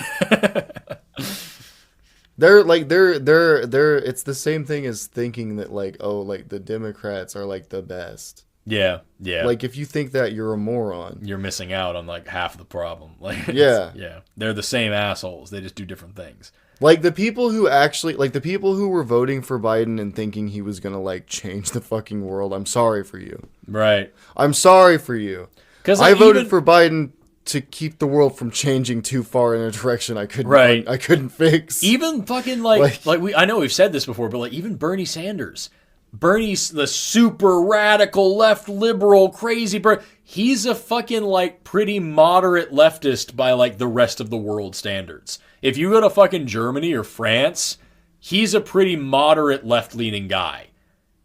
They're it's the same thing as thinking that like, oh, like the Democrats are like the best. Yeah. Like, if you think that, you're a moron. You're missing out on like half the problem. Like, yeah. They're the same assholes. They just do different things. Like, the people who were voting for Biden and thinking he was going to, like, change the fucking world, I'm sorry for you. Right. I'm sorry for you. Because I voted for Biden to keep the world from changing too far in a direction I couldn't fix. Even fucking I know we've said this before, but like even Bernie Sanders. Bernie's the super radical left liberal crazy he's a fucking like pretty moderate leftist by like the rest of the world standards. If you go to fucking Germany or France, he's a pretty moderate left-leaning guy.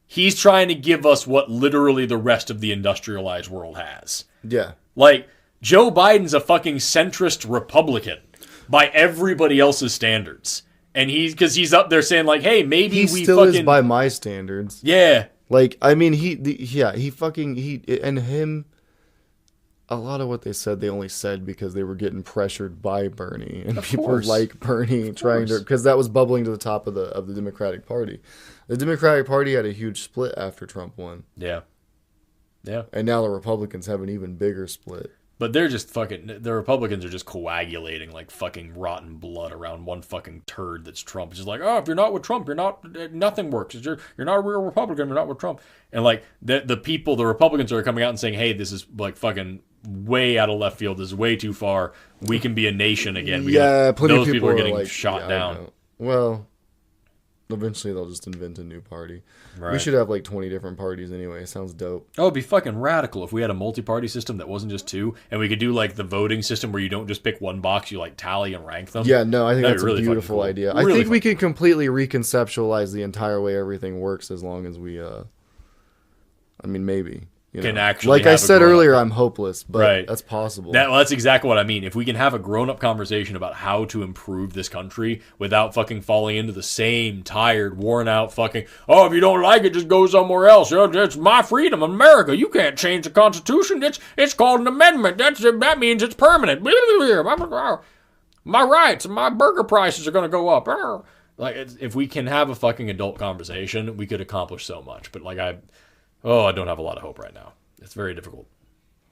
He's trying to give us what literally the rest of the industrialized world has. Yeah. Like Joe Biden's a fucking centrist Republican by everybody else's standards. And because he's up there saying like, hey, maybe he still is by my standards. Yeah. Like, I mean, a lot of what they said, they only said because they were getting pressured by Bernie. And people like Bernie because that was bubbling to the top of the Democratic Party. The Democratic Party had a huge split after Trump won. Yeah. Yeah. And now the Republicans have an even bigger split. But they're just the Republicans are just coagulating like fucking rotten blood around one fucking turd that's Trump. It's just like, oh, if you're not with Trump, nothing works. You're not a real Republican, you're not with Trump. And like the Republicans are coming out and saying, hey, this is like fucking way out of left field. This is way too far. We can be a nation again. Plenty those of people are getting shot down. Well, eventually they'll just invent a new party. Right. We should have like 20 different parties anyway. It sounds dope. Oh, it'd be fucking radical if we had a multi-party system that wasn't just two, and we could do like the voting system where you don't just pick one box, you like tally and rank them. Yeah, no, I think that's really a beautiful idea. Really I think we can completely reconceptualize the entire way everything works as long as we, maybe. Can actually like I said earlier, I'm hopeless, but that's possible. That's exactly what I mean. If we can have a grown-up conversation about how to improve this country without fucking falling into the same tired, worn-out fucking, oh, if you don't like it, just go somewhere else. It's my freedom, America. You can't change the Constitution. It's called an amendment. That means it's permanent. My rights and my burger prices are going to go up. Like, if we can have a fucking adult conversation, we could accomplish so much. But like I don't have a lot of hope right now. It's very difficult.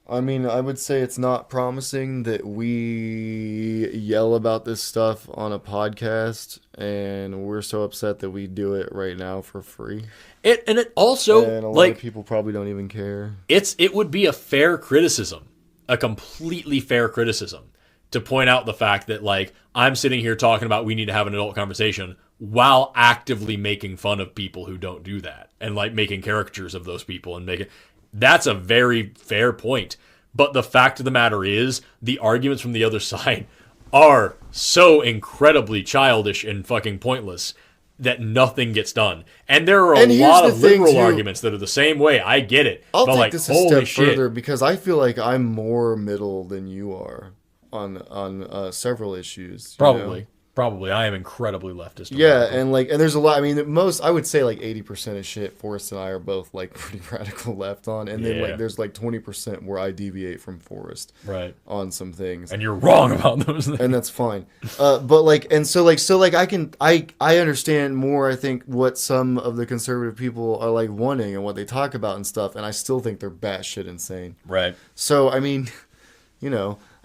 I mean, I would say it's not promising that we yell about this stuff on a podcast, and we're so upset that we do it right now for free. And a lot of people probably don't even care. It would be a fair criticism, a completely fair criticism, to point out the fact that like I'm sitting here talking about we need to have an adult conversation while actively making fun of people who don't do that and like making caricatures of those people and that's a very fair point. But the fact of the matter is the arguments from the other side are so incredibly childish and fucking pointless that nothing gets done. And there are a lot of liberal arguments that are the same way. I get it. I'll take this a step further because I feel like I'm more middle than you are on several issues. Probably. I am incredibly leftist. Yeah, and there's a lot. I mean, I would say like 80% of shit Forrest and I are both like pretty radical left on, and then like there's like 20% where I deviate from Forrest, right, on some things. And you're wrong about those things, and that's fine. But I understand more. I think what some of the conservative people are like wanting and what they talk about and stuff, and I still think they're batshit insane. Right. So I mean,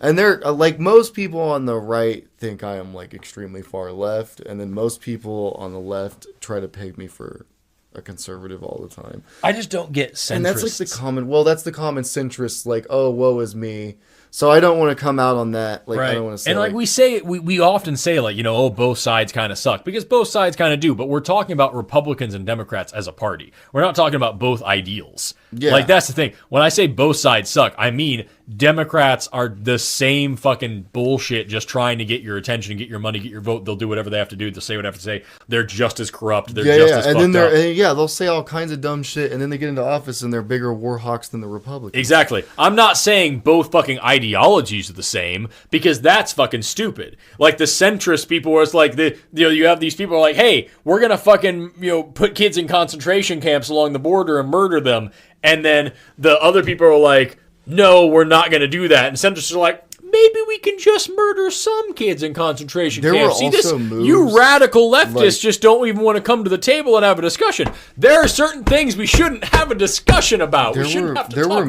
And they're like most people on the right think I am like extremely far left, and then most people on the left try to peg me for a conservative all the time. I just don't get centrists. And that's like the common centrist, like, oh, woe is me. So I don't want to come out on that. Like, right. I don't want to say, and like we often say, like, both sides kind of suck, because both sides kind of do. But we're talking about Republicans and Democrats as a party. We're not talking about both ideals. Yeah. Like, that's the thing. When I say both sides suck, I mean Democrats are the same fucking bullshit, just trying to get your attention, get your money, get your vote. They'll do whatever they have to do. They'll say what they have to say. They're just as corrupt. They're just as fucked up. They'll say all kinds of dumb shit, and then they get into office and they're bigger war hawks than the Republicans. Exactly. I'm not saying both fucking ideologies are the same, because that's fucking stupid. Like the centrist people, where it's like you have these people who are like, hey, we're gonna fucking put kids in concentration camps along the border and murder them, and then the other people are like, no, we're not going to do that. And centrists are like, maybe we can just murder some kids in concentration camps. See, you radical leftists just don't even want to come to the table and have a discussion. There are certain things we shouldn't have a discussion about. There were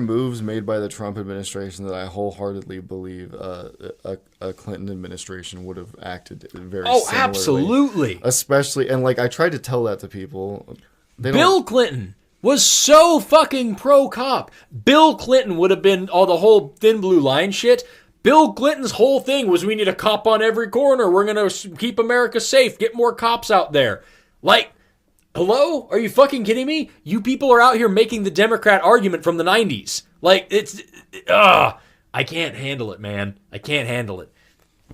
moves made by the Trump administration that I wholeheartedly believe a Clinton administration would have acted very similarly. Absolutely. Especially, and like I tried to tell that to people. Bill Clinton was so fucking pro-cop. Bill Clinton would have been all the whole thin blue line shit. Bill Clinton's whole thing was we need a cop on every corner. We're going to keep America safe. Get more cops out there. Like, hello? Are you fucking kidding me? You people are out here making the Democrat argument from the 90s. Like, I can't handle it, man. I can't handle it.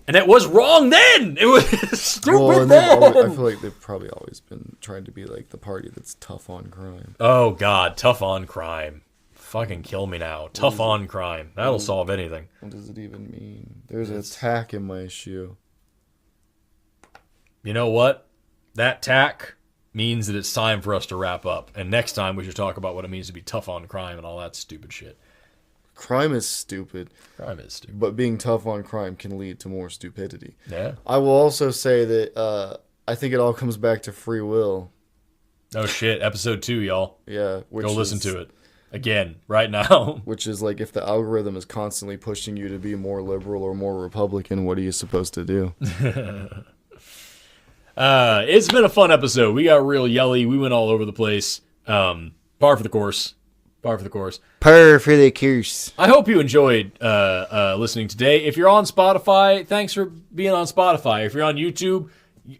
And it was wrong then. It was stupid then. I feel like they've probably always been trying to be like the party that's tough on crime. Oh, God. Tough on crime. Fucking kill me now. Tough on crime. That'll solve anything. What does it even mean? There's a tack in my shoe. You know what? That tack means that it's time for us to wrap up. And next time we should talk about what it means to be tough on crime and all that stupid shit. Crime is stupid. Crime is stupid. But being tough on crime can lead to more stupidity. Yeah. I will also say that I think it all comes back to free will. Oh, shit. Episode 2, y'all. Yeah. Go listen to it. Again, right now. Which is like, if the algorithm is constantly pushing you to be more liberal or more Republican, what are you supposed to do? It's been a fun episode. We got real yelly. We went all over the place. Par for the course. Par for the course. Par for the course. I hope you enjoyed listening today. If you're on Spotify, thanks for being on Spotify. If you're on YouTube,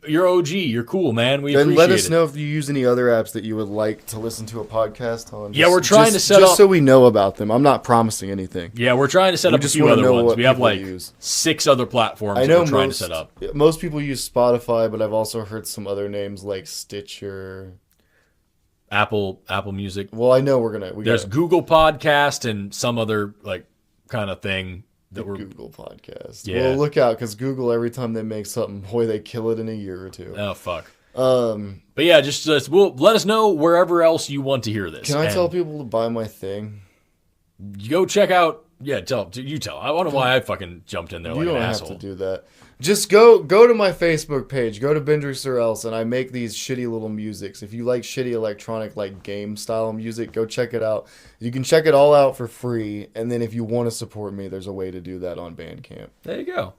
you're OG. You're cool, man. We appreciate it. Then let us know if you use any other apps that you would like to listen to a podcast on. Yeah, we're trying to set up... Just so we know about them. I'm not promising anything. Yeah, we're trying to set up a few other ones. We have like 6 other platforms that we're trying to set up. Most people use Spotify, but I've also heard some other names like Stitcher... Apple Music. Well, I know there's Google Podcast and some other like kind of thing that we're Google Podcast. Yeah. Well, look out, because Google, every time they make something, boy, they kill it in a year or two. Oh fuck. But yeah, just let us know wherever else you want to hear this. Can I tell people to buy my thing? You go check out. Yeah, tell. I wonder why I fucking jumped in there like an asshole. You don't have to do that. Just go to my Facebook page. Go to Bendrix or Else, and I make these shitty little musics. If you like shitty electronic, like game style music, go check it out. You can check it all out for free, and then if you want to support me, there's a way to do that on Bandcamp. There you go.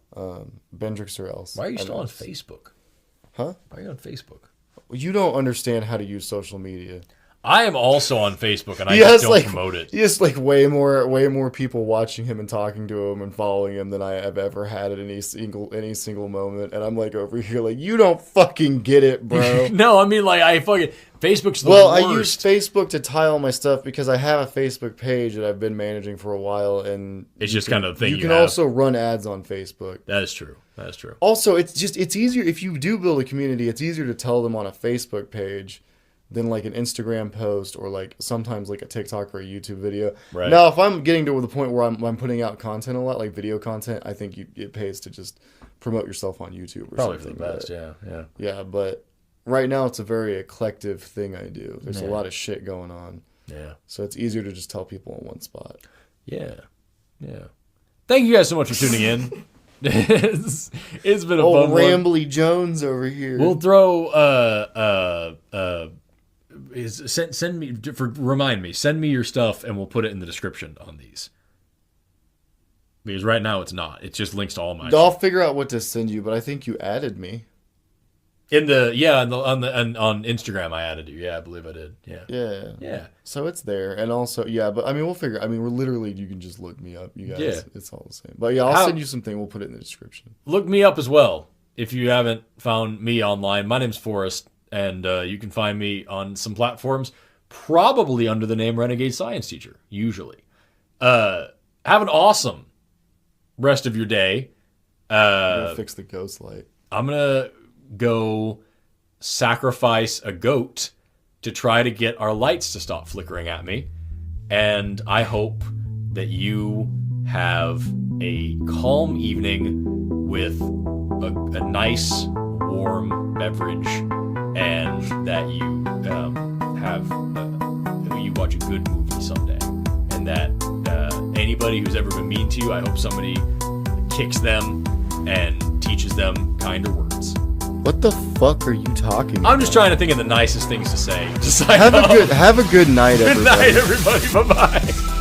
Bendrix or Else. Why are you still on Facebook? Huh? Why are you on Facebook? You don't understand how to use social media. I am also on Facebook, and I just don't promote it. He has like way more people watching him and talking to him and following him than I have ever had at any single moment. And I'm like over here like, you don't fucking get it, bro. No, I mean like Facebook's the worst. I use Facebook to tie all my stuff because I have a Facebook page that I've been managing for a while, and it's just kind of the thing you can also run ads on Facebook. That is true. Also, it's easier if you do build a community. It's easier to tell them on a Facebook page than like an Instagram post or like sometimes like a TikTok or a YouTube video. Right. Now, if I'm getting to the point where I'm putting out content a lot, like video content, I think it pays to just promote yourself on YouTube or probably something. Probably for the best, yeah. Yeah, but right now it's a very eclectic thing I do. There's a lot of shit going on. Yeah. So it's easier to just tell people in one spot. Yeah. Thank you guys so much for tuning in. It's been a fun one. Rambly Jones over here. We'll throw send me your stuff and we'll put it in the description on these. Because right now it's not. It's just links to all my I'll figure out what to send you, but I think you added me. On Instagram I added you. Yeah, I believe I did. Yeah. So it's there. And also, but I mean we're literally, you can just look me up, you guys. Yeah. It's all the same. But yeah, I'll send you something, we'll put it in the description. Look me up as well if you haven't found me online. My name's Forrest. And you can find me on some platforms, probably under the name Renegade Science Teacher, usually. Have an awesome rest of your day. I'm going to fix the ghost light. I'm going to go sacrifice a goat to try to get our lights to stop flickering at me. And I hope that you have a calm evening with a nice, warm beverage. And that you you watch a good movie someday, and that anybody who's ever been mean to you, I hope somebody kicks them and teaches them kinder words. What the fuck are you talking about? I'm just trying to think of the nicest things to say. Have a good night, everybody. Good night, everybody. Bye-bye.